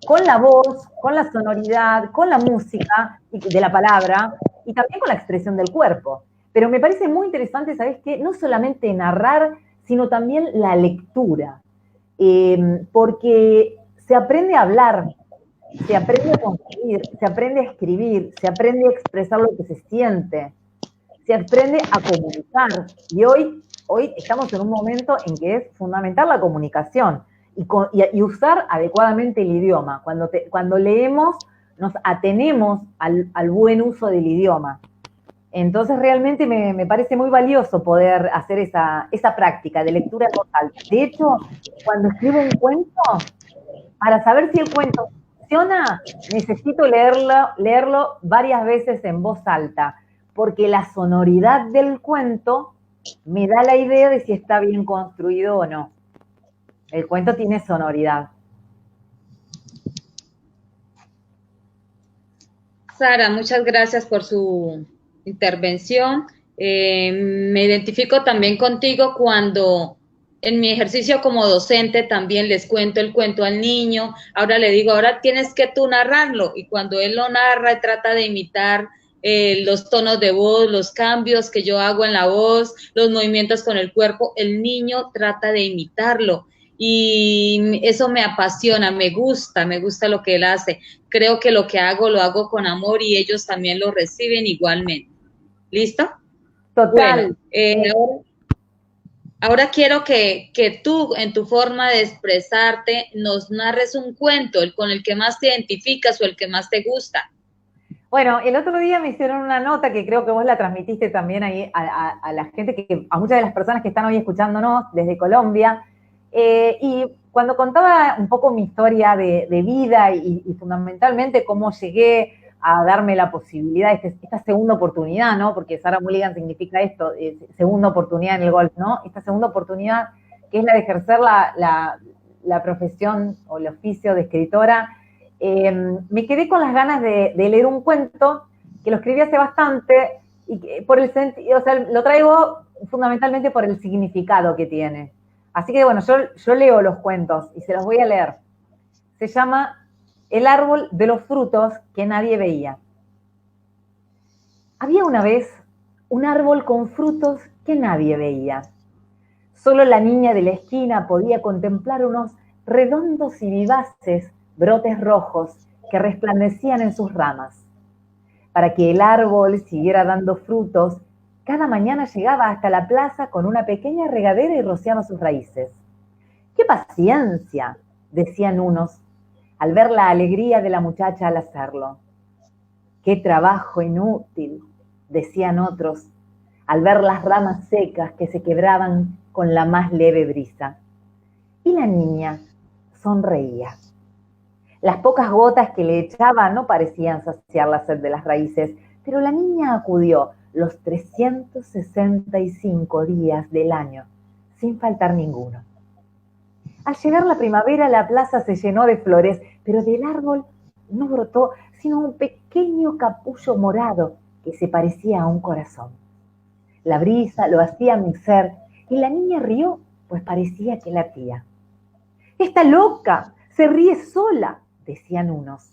Speaker 2: con la voz, con la sonoridad, con la música de la palabra y también con la expresión del cuerpo. Pero me parece muy interesante, ¿sabes qué? No solamente narrar, sino también la lectura. Porque se aprende a hablar, se aprende a construir, se aprende a escribir, se aprende a expresar lo que se siente, se aprende a comunicar. Y hoy estamos en un momento en que es fundamental la comunicación y usar adecuadamente el idioma. Cuando leemos, nos atenemos al buen uso del idioma. Entonces realmente me parece muy valioso poder hacer esa práctica de lectura en voz alta. De hecho, cuando escribo un cuento, para saber si el cuento funciona, necesito leerlo varias veces en voz alta, porque la sonoridad del cuento me da la idea de si está bien construido o no. El cuento tiene sonoridad.
Speaker 1: Sara, muchas gracias por su intervención. Me identifico también contigo cuando en mi ejercicio como docente también les cuento el cuento al niño. Ahora le digo, ahora tienes que tú narrarlo. Y cuando él lo narra, trata de imitar los tonos de voz, los cambios que yo hago en la voz, los movimientos con el cuerpo. El niño trata de imitarlo. Y eso me apasiona, me gusta lo que él hace. Creo que lo que hago lo hago con amor y ellos también lo reciben igualmente. ¿Listo?
Speaker 2: Total.
Speaker 1: Bueno, ahora quiero que tú, en tu forma de expresarte, nos narres un cuento, el con el que más te identificas o el que más te gusta.
Speaker 2: Bueno, el otro día me hicieron una nota que creo que vos la transmitiste también ahí a la gente, a muchas de las personas que están hoy escuchándonos desde Colombia. Y cuando contaba un poco mi historia de vida y fundamentalmente cómo llegué a darme la posibilidad, esta segunda oportunidad, ¿no? Porque Sarah Mulligan significa esto, segunda oportunidad en el golf, ¿no? Esta segunda oportunidad que es la de ejercer la profesión o el oficio de escritora. Me quedé con las ganas de leer un cuento que lo escribí hace bastante y por el sentido, o sea, lo traigo fundamentalmente por el significado que tiene. Así que bueno, yo leo los cuentos y se los voy a leer. Se llama El árbol de los frutos que nadie veía. Había una vez un árbol con frutos que nadie veía. Solo la niña de la esquina podía contemplar unos redondos y vivaces brotes rojos que resplandecían en sus ramas. Para que el árbol siguiera dando frutos, cada mañana llegaba hasta la plaza con una pequeña regadera y rociaba sus raíces. ¡Qué paciencia!, decían unos, al ver la alegría de la muchacha al hacerlo. ¡Qué trabajo inútil!, decían otros, al ver las ramas secas que se quebraban con la más leve brisa. Y la niña sonreía. Las pocas gotas que le echaba no parecían saciar la sed de las raíces, pero la niña acudió los 365 días del año, sin faltar ninguno. Al llegar la primavera, la plaza se llenó de flores, pero del árbol no brotó sino un pequeño capullo morado que se parecía a un corazón. La brisa lo hacía mecer y la niña rió, pues parecía que latía. ¡Está loca! ¡Se ríe sola!, decían unos.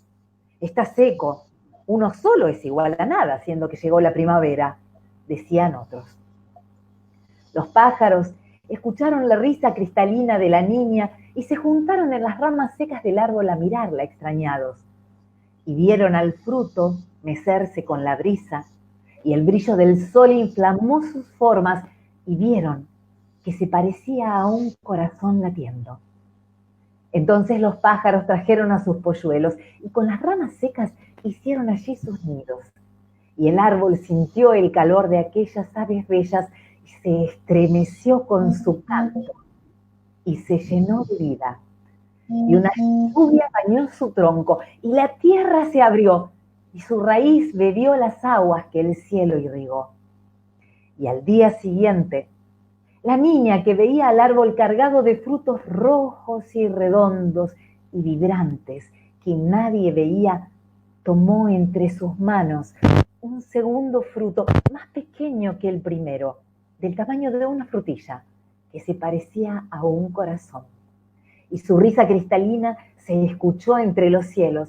Speaker 2: Está seco, uno solo es igual a nada, siendo que llegó la primavera, decían otros. Los pájaros escucharon la risa cristalina de la niña y se juntaron en las ramas secas del árbol a mirarla extrañados. Y vieron al fruto mecerse con la brisa, y el brillo del sol inflamó sus formas, y vieron que se parecía a un corazón latiendo. Entonces los pájaros trajeron a sus polluelos, y con las ramas secas hicieron allí sus nidos. Y el árbol sintió el calor de aquellas aves bellas, y se estremeció con su canto, y se llenó de vida. Y una lluvia bañó su tronco, y la tierra se abrió, y su raíz bebió las aguas que el cielo irrigó. Y al día siguiente, la niña, que veía al árbol cargado de frutos rojos y redondos y vibrantes que nadie veía, tomó entre sus manos un segundo fruto más pequeño que el primero, del tamaño de una frutilla, que se parecía a un corazón. Y su risa cristalina se escuchó entre los cielos,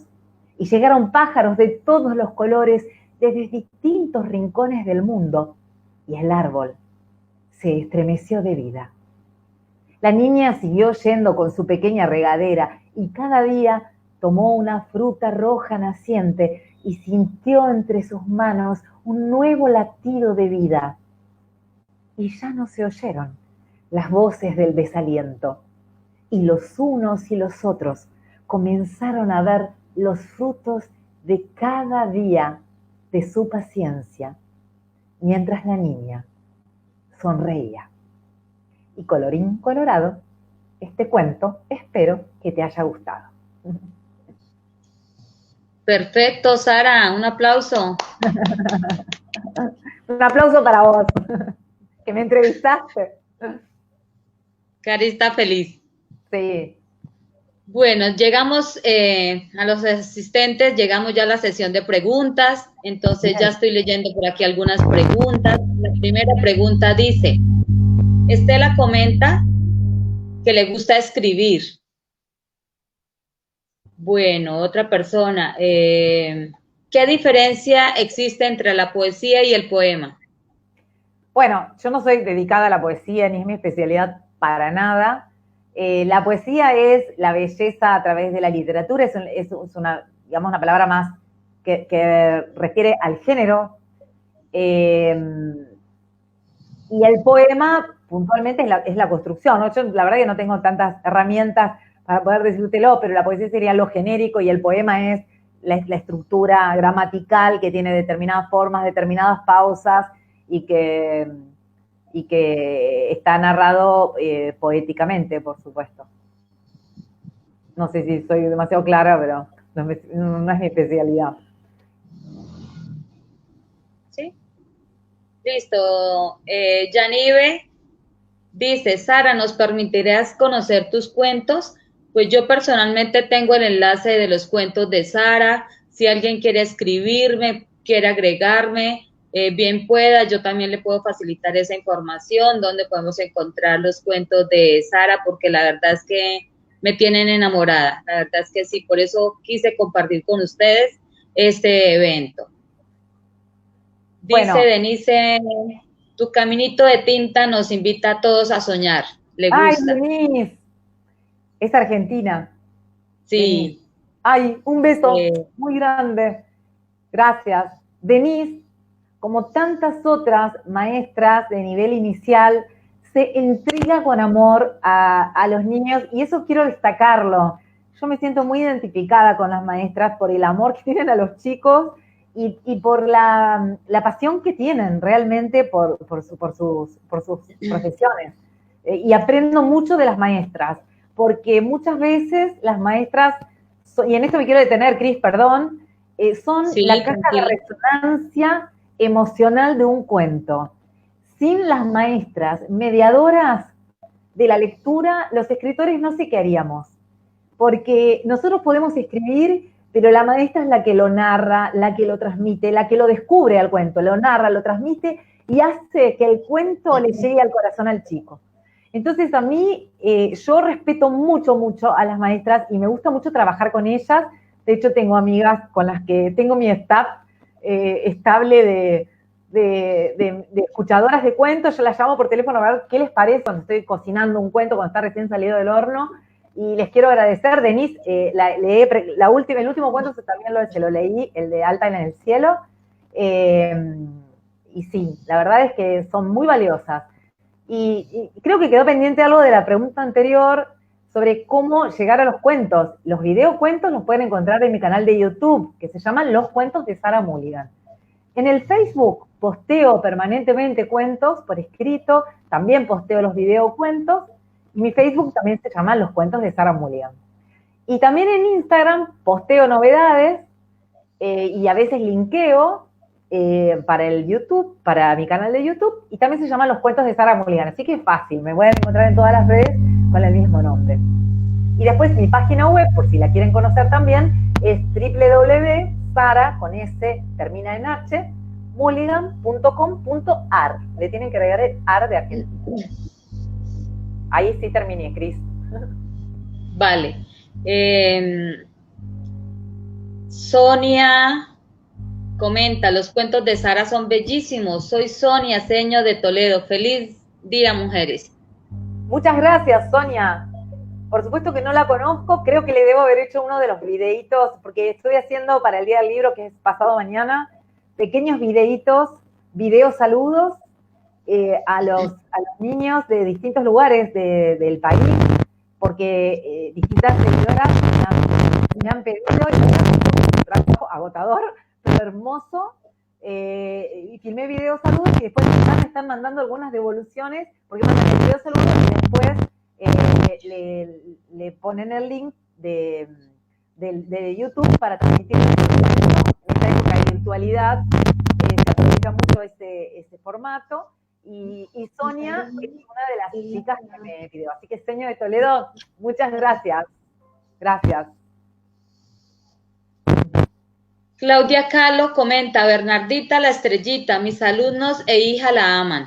Speaker 2: y llegaron pájaros de todos los colores desde distintos rincones del mundo, y el árbol se estremeció de vida. La niña siguió yendo con su pequeña regadera, y cada día tomó una fruta roja naciente y sintió entre sus manos un nuevo latido de vida. Y ya no se oyeron las voces del desaliento, y los unos y los otros comenzaron a ver los frutos de cada día de su paciencia, mientras la niña sonreía. Y colorín colorado, este cuento espero que te haya gustado.
Speaker 1: Perfecto, Sara, un aplauso.
Speaker 2: Un aplauso para vos, que me entrevistaste.
Speaker 1: Cari está feliz.
Speaker 2: Sí.
Speaker 1: Bueno, llegamos a los asistentes, llegamos ya a la sesión de preguntas, entonces ya estoy leyendo por aquí algunas preguntas. La primera pregunta dice, Estela comenta que le gusta escribir. Bueno, otra persona, ¿qué diferencia existe entre la poesía y el poema?
Speaker 2: Bueno, yo no soy dedicada a la poesía, ni es mi especialidad para nada. La poesía es la belleza a través de la literatura, es una, digamos, una palabra más que refiere al género. Y el poema, puntualmente, es la construcción, ¿no? Yo la verdad que no tengo tantas herramientas para poder decírtelo, pero la poesía sería lo genérico y el poema es la estructura gramatical que tiene determinadas formas, determinadas pausas y que está narrado poéticamente, por supuesto. No sé si soy demasiado clara, pero no es mi especialidad.
Speaker 1: ¿Sí? Listo. Yanive dice, Sara, ¿nos permitirás conocer tus cuentos? Pues yo personalmente tengo el enlace de los cuentos de Sara. Si alguien quiere escribirme, quiere agregarme, bien pueda, yo también le puedo facilitar esa información, donde podemos encontrar los cuentos de Sara, porque la verdad es que me tienen enamorada. La verdad es que sí, por eso quise compartir con ustedes este evento. Dice Denise, tu caminito de tinta nos invita a todos a soñar. ¿Le gusta?
Speaker 2: Ay, Denise, es argentina.
Speaker 1: Sí.
Speaker 2: Denise. Ay, un beso muy grande. Gracias. Denise, como tantas otras maestras de nivel inicial, se entrega con amor a los niños y eso quiero destacarlo. Yo me siento muy identificada con las maestras por el amor que tienen a los chicos y por la pasión que tienen realmente por sus profesiones. Y aprendo mucho de las maestras, porque muchas veces las maestras, y en esto me quiero detener, Cris, perdón, son la caja de resonancia emocional de un cuento. Sin las maestras mediadoras de la lectura, los escritores no sé qué haríamos, porque nosotros podemos escribir, pero la maestra es la que lo narra, la que lo transmite, la que lo descubre al cuento, lo narra, lo transmite y hace que el cuento le llegue al corazón al chico. Entonces a mí, yo respeto mucho, mucho a las maestras y me gusta mucho trabajar con ellas. De hecho, tengo amigas con las que tengo mi staff estable de escuchadoras de cuentos, yo las llamo por teléfono a ver qué les parece cuando estoy cocinando un cuento, cuando está recién salido del horno, y les quiero agradecer. Denise, el último cuento también se lo leí, el de Alta en el cielo, y sí, la verdad es que son muy valiosas. Y creo que quedó pendiente algo de la pregunta anterior sobre cómo llegar a los cuentos. Los videocuentos los pueden encontrar en mi canal de YouTube, que se llama Los Cuentos de Sarah Mulligan. En el Facebook posteo permanentemente cuentos por escrito, también posteo los videocuentos, y mi Facebook también se llama Los Cuentos de Sarah Mulligan. Y también en Instagram posteo novedades y a veces linkeo para el YouTube, para mi canal de YouTube, y también se llama Los Cuentos de Sarah Mulligan. Así que es fácil, me pueden encontrar en todas las redes con el mismo nombre. Y después mi página web, por si la quieren conocer también, es www.sara, con S, termina en H, mulligan.com.ar. Le tienen que agregar el AR de aquel. Ahí sí terminé, Cris.
Speaker 1: Vale. Sonia comenta, los cuentos de Sara son bellísimos. Soy Sonia Seño de Toledo. Feliz día, mujeres.
Speaker 2: Muchas gracias, Sonia. Por supuesto que no la conozco, creo que le debo haber hecho uno de los videitos, porque estoy haciendo para el Día del Libro, que es pasado mañana, pequeños videitos, video saludos a los niños de distintos lugares del país, porque distintas seguidoras me han pedido, y me han hecho un trabajo agotador, pero hermoso, y filmé video saludos y después me están mandando algunas devoluciones, porque mandan el video saludos y después le ponen el link de YouTube para transmitir. En esta época de virtualidad se aprovecha mucho ese formato, y Sonia es una de las chicas que me pidió. Así que, Señor de Toledo, muchas gracias. Gracias.
Speaker 1: Claudia Calo comenta, Bernardita la estrellita, mis alumnos e hija la aman.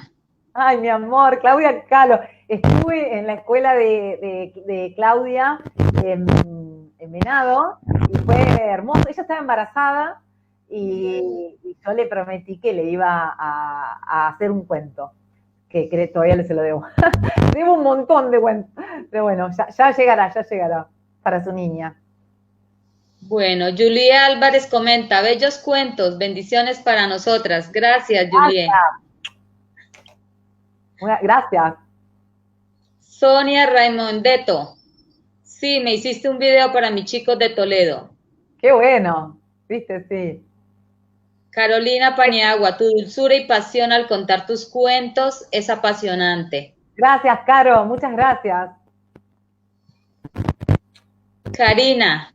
Speaker 2: Ay, mi amor, Claudia Calo. Estuve en la escuela de Claudia en Venado y fue hermoso. Ella estaba embarazada y yo le prometí que le iba a hacer un cuento, que todavía se lo debo. Debo un montón de cuentos, pero bueno, ya llegará para su niña.
Speaker 1: Bueno, Julie Álvarez comenta, bellos cuentos, bendiciones para nosotras. Gracias, Julie.
Speaker 2: Gracias.
Speaker 1: Sonia Raimondeto, sí, me hiciste un video para mis chicos de Toledo.
Speaker 2: Qué bueno, viste, sí.
Speaker 1: Carolina Paniagua, tu dulzura y pasión al contar tus cuentos es apasionante.
Speaker 2: Gracias, Caro, muchas gracias.
Speaker 1: Karina,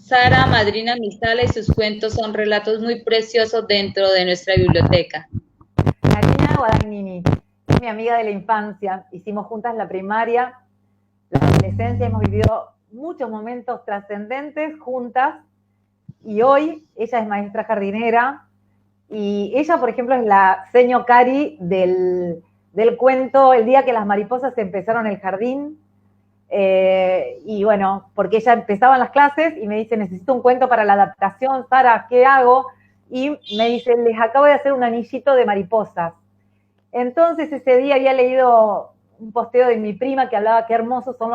Speaker 1: Sara, madrina Misala, y sus cuentos son relatos muy preciosos dentro de nuestra biblioteca.
Speaker 2: Karina Guadagnini, es mi amiga de la infancia. Hicimos juntas la primaria, la adolescencia, hemos vivido muchos momentos trascendentes juntas, y hoy ella es maestra jardinera, y ella, por ejemplo, es la seño Cari del cuento El día que las mariposas empezaron el jardín. Y bueno, porque ella empezaba en las clases y me dice, necesito un cuento para la adaptación, Sara, ¿qué hago? Y me dice, les acabo de hacer un anillito de mariposas. Entonces ese día había leído un posteo de mi prima que hablaba qué hermosos son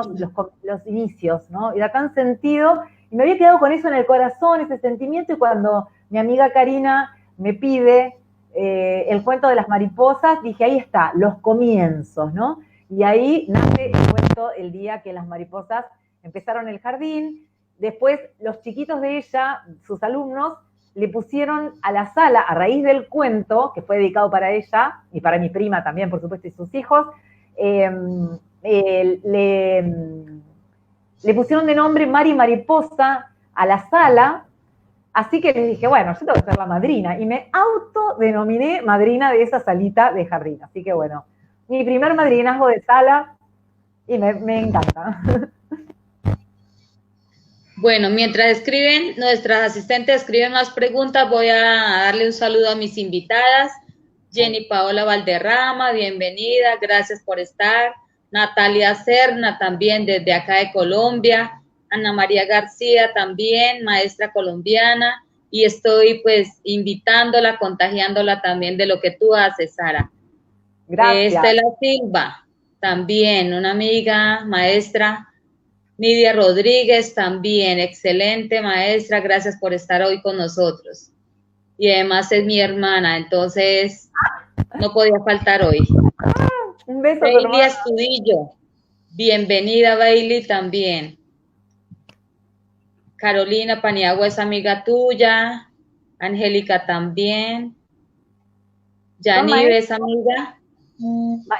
Speaker 2: los inicios, ¿no? Era tan sentido, y me había quedado con eso en el corazón, ese sentimiento, y cuando mi amiga Karina me pide el cuento de las mariposas, dije, ahí está, los comienzos, ¿no? Y ahí nace el cuento El día que las mariposas empezaron el jardín. Después los chiquitos de ella, sus alumnos, le pusieron a la sala, a raíz del cuento, que fue dedicado para ella, y para mi prima también, por supuesto, y sus hijos, le pusieron de nombre Mari Mariposa a la sala. Así que les dije, bueno, yo tengo que ser la madrina, y me autodenominé madrina de esa salita de jardín. Así que bueno, mi primer madrinazgo de sala, y me encanta.
Speaker 1: Bueno, mientras escriben, nuestras asistentes escriben más preguntas, voy a darle un saludo a mis invitadas. Jenny Paola Valderrama, bienvenida, gracias por estar. Natalia Serna, también desde acá de Colombia. Ana María García, también, maestra colombiana. y estoy pues invitándola, contagiándola también de lo que tú haces, Sara.
Speaker 2: Gracias.
Speaker 1: Estela Silva, también una amiga, maestra. Nidia Rodríguez, también, excelente maestra, gracias por estar hoy con nosotros. Y además es mi hermana, entonces no podía faltar hoy.
Speaker 2: Un beso,
Speaker 1: Bailey Estudillo, bienvenida Bailey también. Carolina Paniagua es amiga tuya, Angélica también. Yanive es amiga,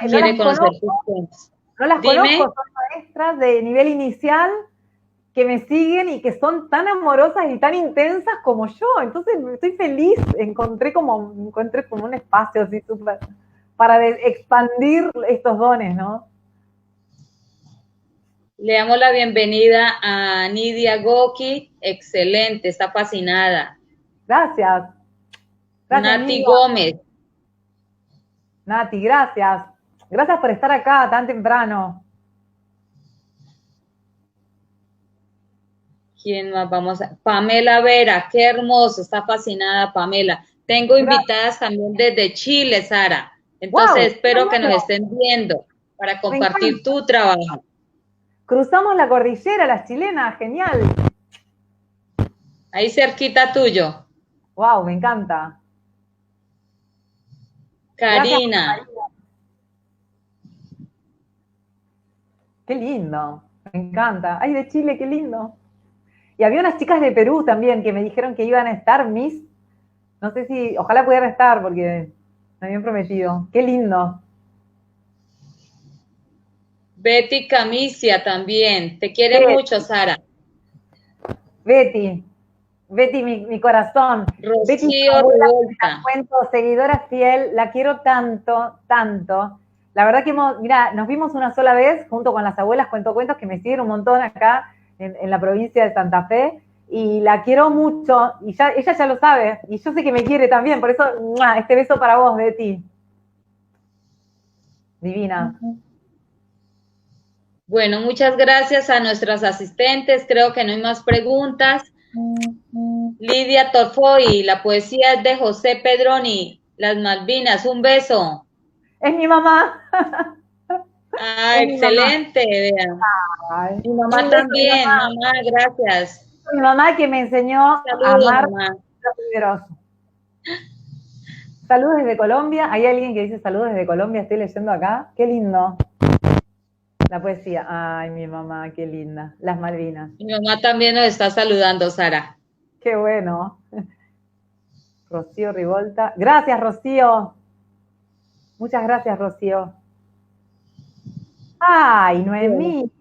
Speaker 1: quiere conocer tus cuentos.
Speaker 2: No las
Speaker 1: Dime.
Speaker 2: conozco, son maestras de nivel inicial que me siguen y que son tan amorosas y tan intensas como yo. Entonces estoy feliz, encontré como un espacio así súper para expandir estos dones, ¿no?
Speaker 1: Le damos la bienvenida a Nidia Goki, excelente, está fascinada.
Speaker 2: Gracias. Gracias,
Speaker 1: Nati
Speaker 2: Nidia.
Speaker 1: Gómez.
Speaker 2: Nati, gracias. Gracias por estar acá tan temprano.
Speaker 1: ¿Quién más vamos a...? Pamela Vera, qué hermoso, está fascinada Pamela. Tengo invitadas también desde Chile, Sara. Entonces espero que nos estén viendo para compartir tu trabajo.
Speaker 2: Cruzamos la cordillera, las chilenas, genial.
Speaker 1: Ahí cerquita tuyo.
Speaker 2: Wow, me encanta.
Speaker 1: Karina.
Speaker 2: Gracias, qué lindo, me encanta. Ay, de Chile, qué lindo. Y había unas chicas de Perú también que me dijeron que iban a estar, Miss. No sé si, ojalá pudieran estar porque me habían prometido. Qué lindo.
Speaker 1: Betty Camicia también. Te quiere mucho, Sara.
Speaker 2: Betty, mi corazón.
Speaker 1: Rocío Revolta.
Speaker 2: Cuento, seguidora fiel, la quiero tanto, tanto. La verdad que nos vimos una sola vez junto con las abuelas Cuento Cuentos que me siguen un montón acá en la provincia de Santa Fe y la quiero mucho y ella ya lo sabe y yo sé que me quiere también, por eso este beso para vos, Betty. Divina.
Speaker 1: Bueno, muchas gracias a nuestras asistentes. Creo que no hay más preguntas. Lidia Torfoy, la poesía es de José Pedroni, Las Malvinas. Un beso.
Speaker 2: Es mi mamá.
Speaker 1: Ah, excelente, vean. Mi mamá también, mamá, gracias.
Speaker 2: Mi mamá que me enseñó
Speaker 1: Saludos,
Speaker 2: a amar
Speaker 1: mamá.
Speaker 2: lo poderoso. Saludos desde Colombia. Hay alguien que dice saludos desde Colombia, estoy leyendo acá. Qué lindo. La poesía. Ay, mi mamá, qué linda. Las Malvinas.
Speaker 1: Mi mamá también nos está saludando, Sara.
Speaker 2: Qué bueno. Rocío Rivolta. Gracias, Rocío. Muchas gracias, Rocío. Ay, Noemí.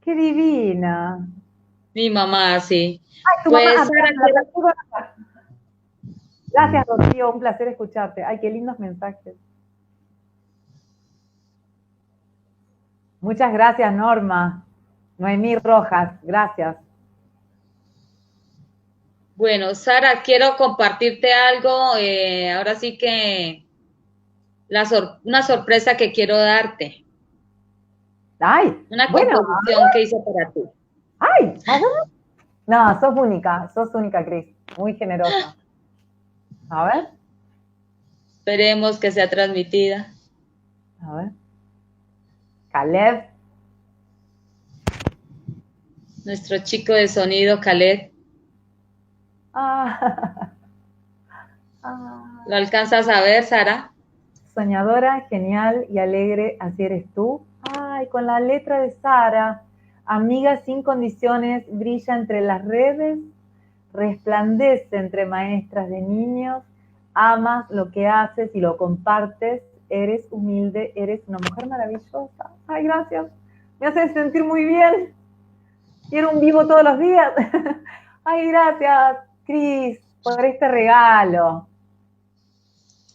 Speaker 2: Qué divina.
Speaker 1: Mi mamá, sí.
Speaker 2: Ay, tu
Speaker 1: pues,
Speaker 2: mamá.
Speaker 1: Sara,
Speaker 2: gracias, Rocío. Un placer escucharte. Ay, qué lindos mensajes. Muchas gracias, Norma. Noemí Rojas, gracias.
Speaker 1: Bueno, Sara, quiero compartirte algo. Ahora sí que una sorpresa que quiero darte.
Speaker 2: Ay,
Speaker 1: una composición que hice para ti.
Speaker 2: Ay, no, sos única, Cris. Muy generosa. A ver.
Speaker 1: Esperemos que sea transmitida.
Speaker 2: A ver. Caleb.
Speaker 1: Nuestro chico de sonido, Caleb. ¿Lo alcanzas a ver, Sara?
Speaker 2: Soñadora, genial y alegre, así eres tú. Ay, con la letra de Sara. Amiga sin condiciones, brilla entre las redes, resplandece entre maestras de niños, amas lo que haces y lo compartes, eres humilde, eres una mujer maravillosa. Ay, gracias. Me hace sentir muy bien. Quiero un vivo todos los días. Ay, gracias, Cris, por este regalo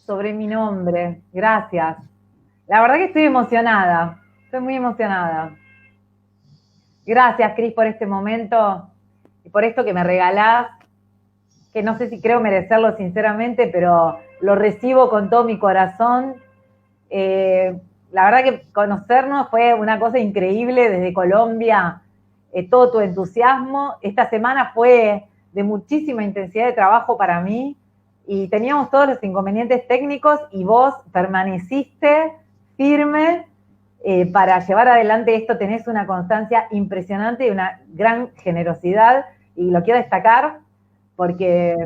Speaker 2: sobre mi nombre. Gracias. La verdad que estoy emocionada. Estoy muy emocionada. Gracias, Cris, por este momento y por esto que me regalás, que no sé si creo merecerlo sinceramente, pero lo recibo con todo mi corazón. La verdad que conocernos fue una cosa increíble desde Colombia, todo tu entusiasmo. Esta semana fue de muchísima intensidad de trabajo para mí, y teníamos todos los inconvenientes técnicos y vos permaneciste firme para llevar adelante esto. Tenés una constancia impresionante y una gran generosidad, y lo quiero destacar porque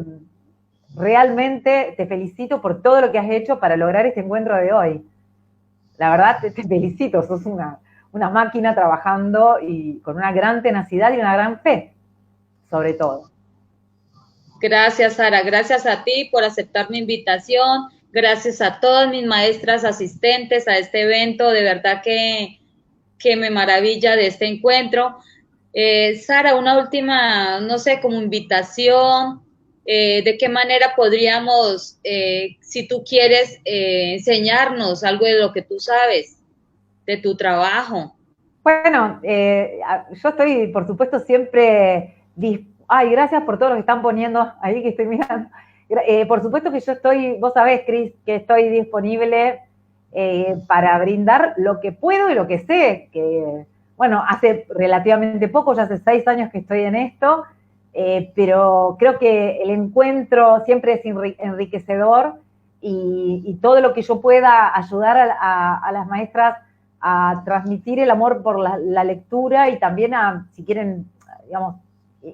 Speaker 2: realmente te felicito por todo lo que has hecho para lograr este encuentro de hoy. La verdad, te felicito, sos una máquina trabajando y con una gran tenacidad y una gran fe, sobre todo.
Speaker 1: Gracias, Sara. Gracias a ti por aceptar mi invitación. Gracias a todas mis maestras asistentes a este evento. De verdad que me maravilla de este encuentro. Sara, una última, no sé, como invitación. ¿De qué manera podríamos, si tú quieres, enseñarnos algo de lo que tú sabes, de tu trabajo?
Speaker 2: Bueno, yo estoy, por supuesto, siempre... Ay, gracias por todo lo que están poniendo ahí, que estoy mirando. Por supuesto que yo estoy, vos sabés, Cris, que estoy disponible para brindar lo que puedo y lo que sé, que, bueno, hace relativamente poco, ya hace 6 años que estoy en esto, pero creo que el encuentro siempre es enriquecedor, y todo lo que yo pueda ayudar a las maestras a transmitir el amor por la lectura, y también a, si quieren, digamos,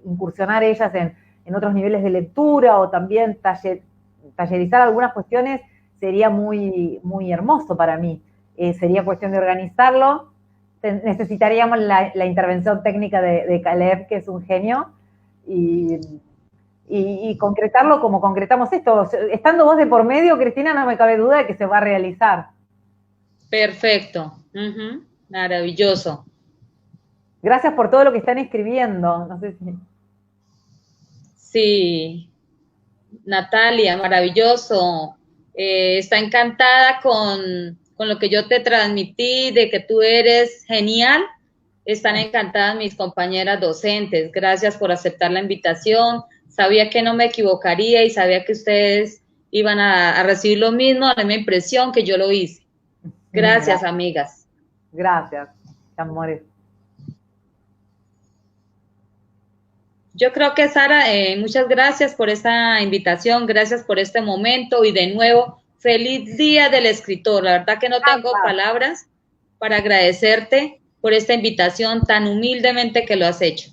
Speaker 2: incursionar ellas en otros niveles de lectura, o también tallerizar algunas cuestiones, sería muy, muy hermoso para mí. Sería cuestión de organizarlo. Necesitaríamos la intervención técnica de Caleb, que es un genio, y concretarlo como concretamos esto. Estando vos de por medio, Cristina, no me cabe duda de que se va a realizar.
Speaker 1: Perfecto. Maravilloso.
Speaker 2: Gracias por todo lo que están escribiendo. No sé si...
Speaker 1: Sí, Natalia, maravilloso. Está encantada con lo que yo te transmití, de que tú eres genial. Están encantadas mis compañeras docentes. Gracias por aceptar la invitación. Sabía que no me equivocaría y sabía que ustedes iban a recibir lo mismo, la misma impresión que yo lo hice. Gracias, amigas.
Speaker 2: Gracias, amores.
Speaker 1: Yo creo que, Sara, muchas gracias por esta invitación, gracias por este momento, y de nuevo, feliz Día del Escritor. La verdad que no tengo palabras para agradecerte por esta invitación tan humildemente que lo has hecho.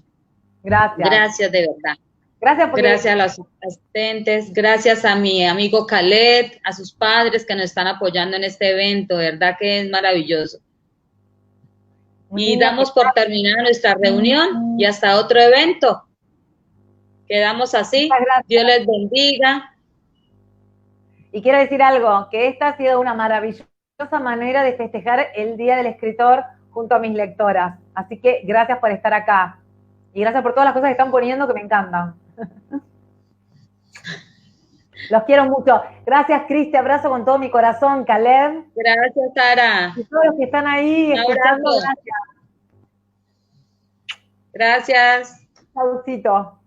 Speaker 2: Gracias.
Speaker 1: Gracias, de verdad.
Speaker 2: Gracias,
Speaker 1: gracias a los asistentes, gracias a mi amigo Khaled, a sus padres que nos están apoyando en este evento. De verdad que es maravilloso. Y damos por terminada nuestra reunión y hasta otro evento. Quedamos así. Dios les bendiga.
Speaker 2: Y quiero decir algo, que esta ha sido una maravillosa manera de festejar el Día del Escritor junto a mis lectoras. Así que gracias por estar acá. Y gracias por todas las cosas que están poniendo, que me encantan. Los quiero mucho. Gracias, Cris, te abrazo con todo mi corazón. Caleb.
Speaker 1: Gracias, Sara.
Speaker 2: Y todos los que están ahí escuchando, gracias.
Speaker 1: Gracias.
Speaker 2: Chaucito.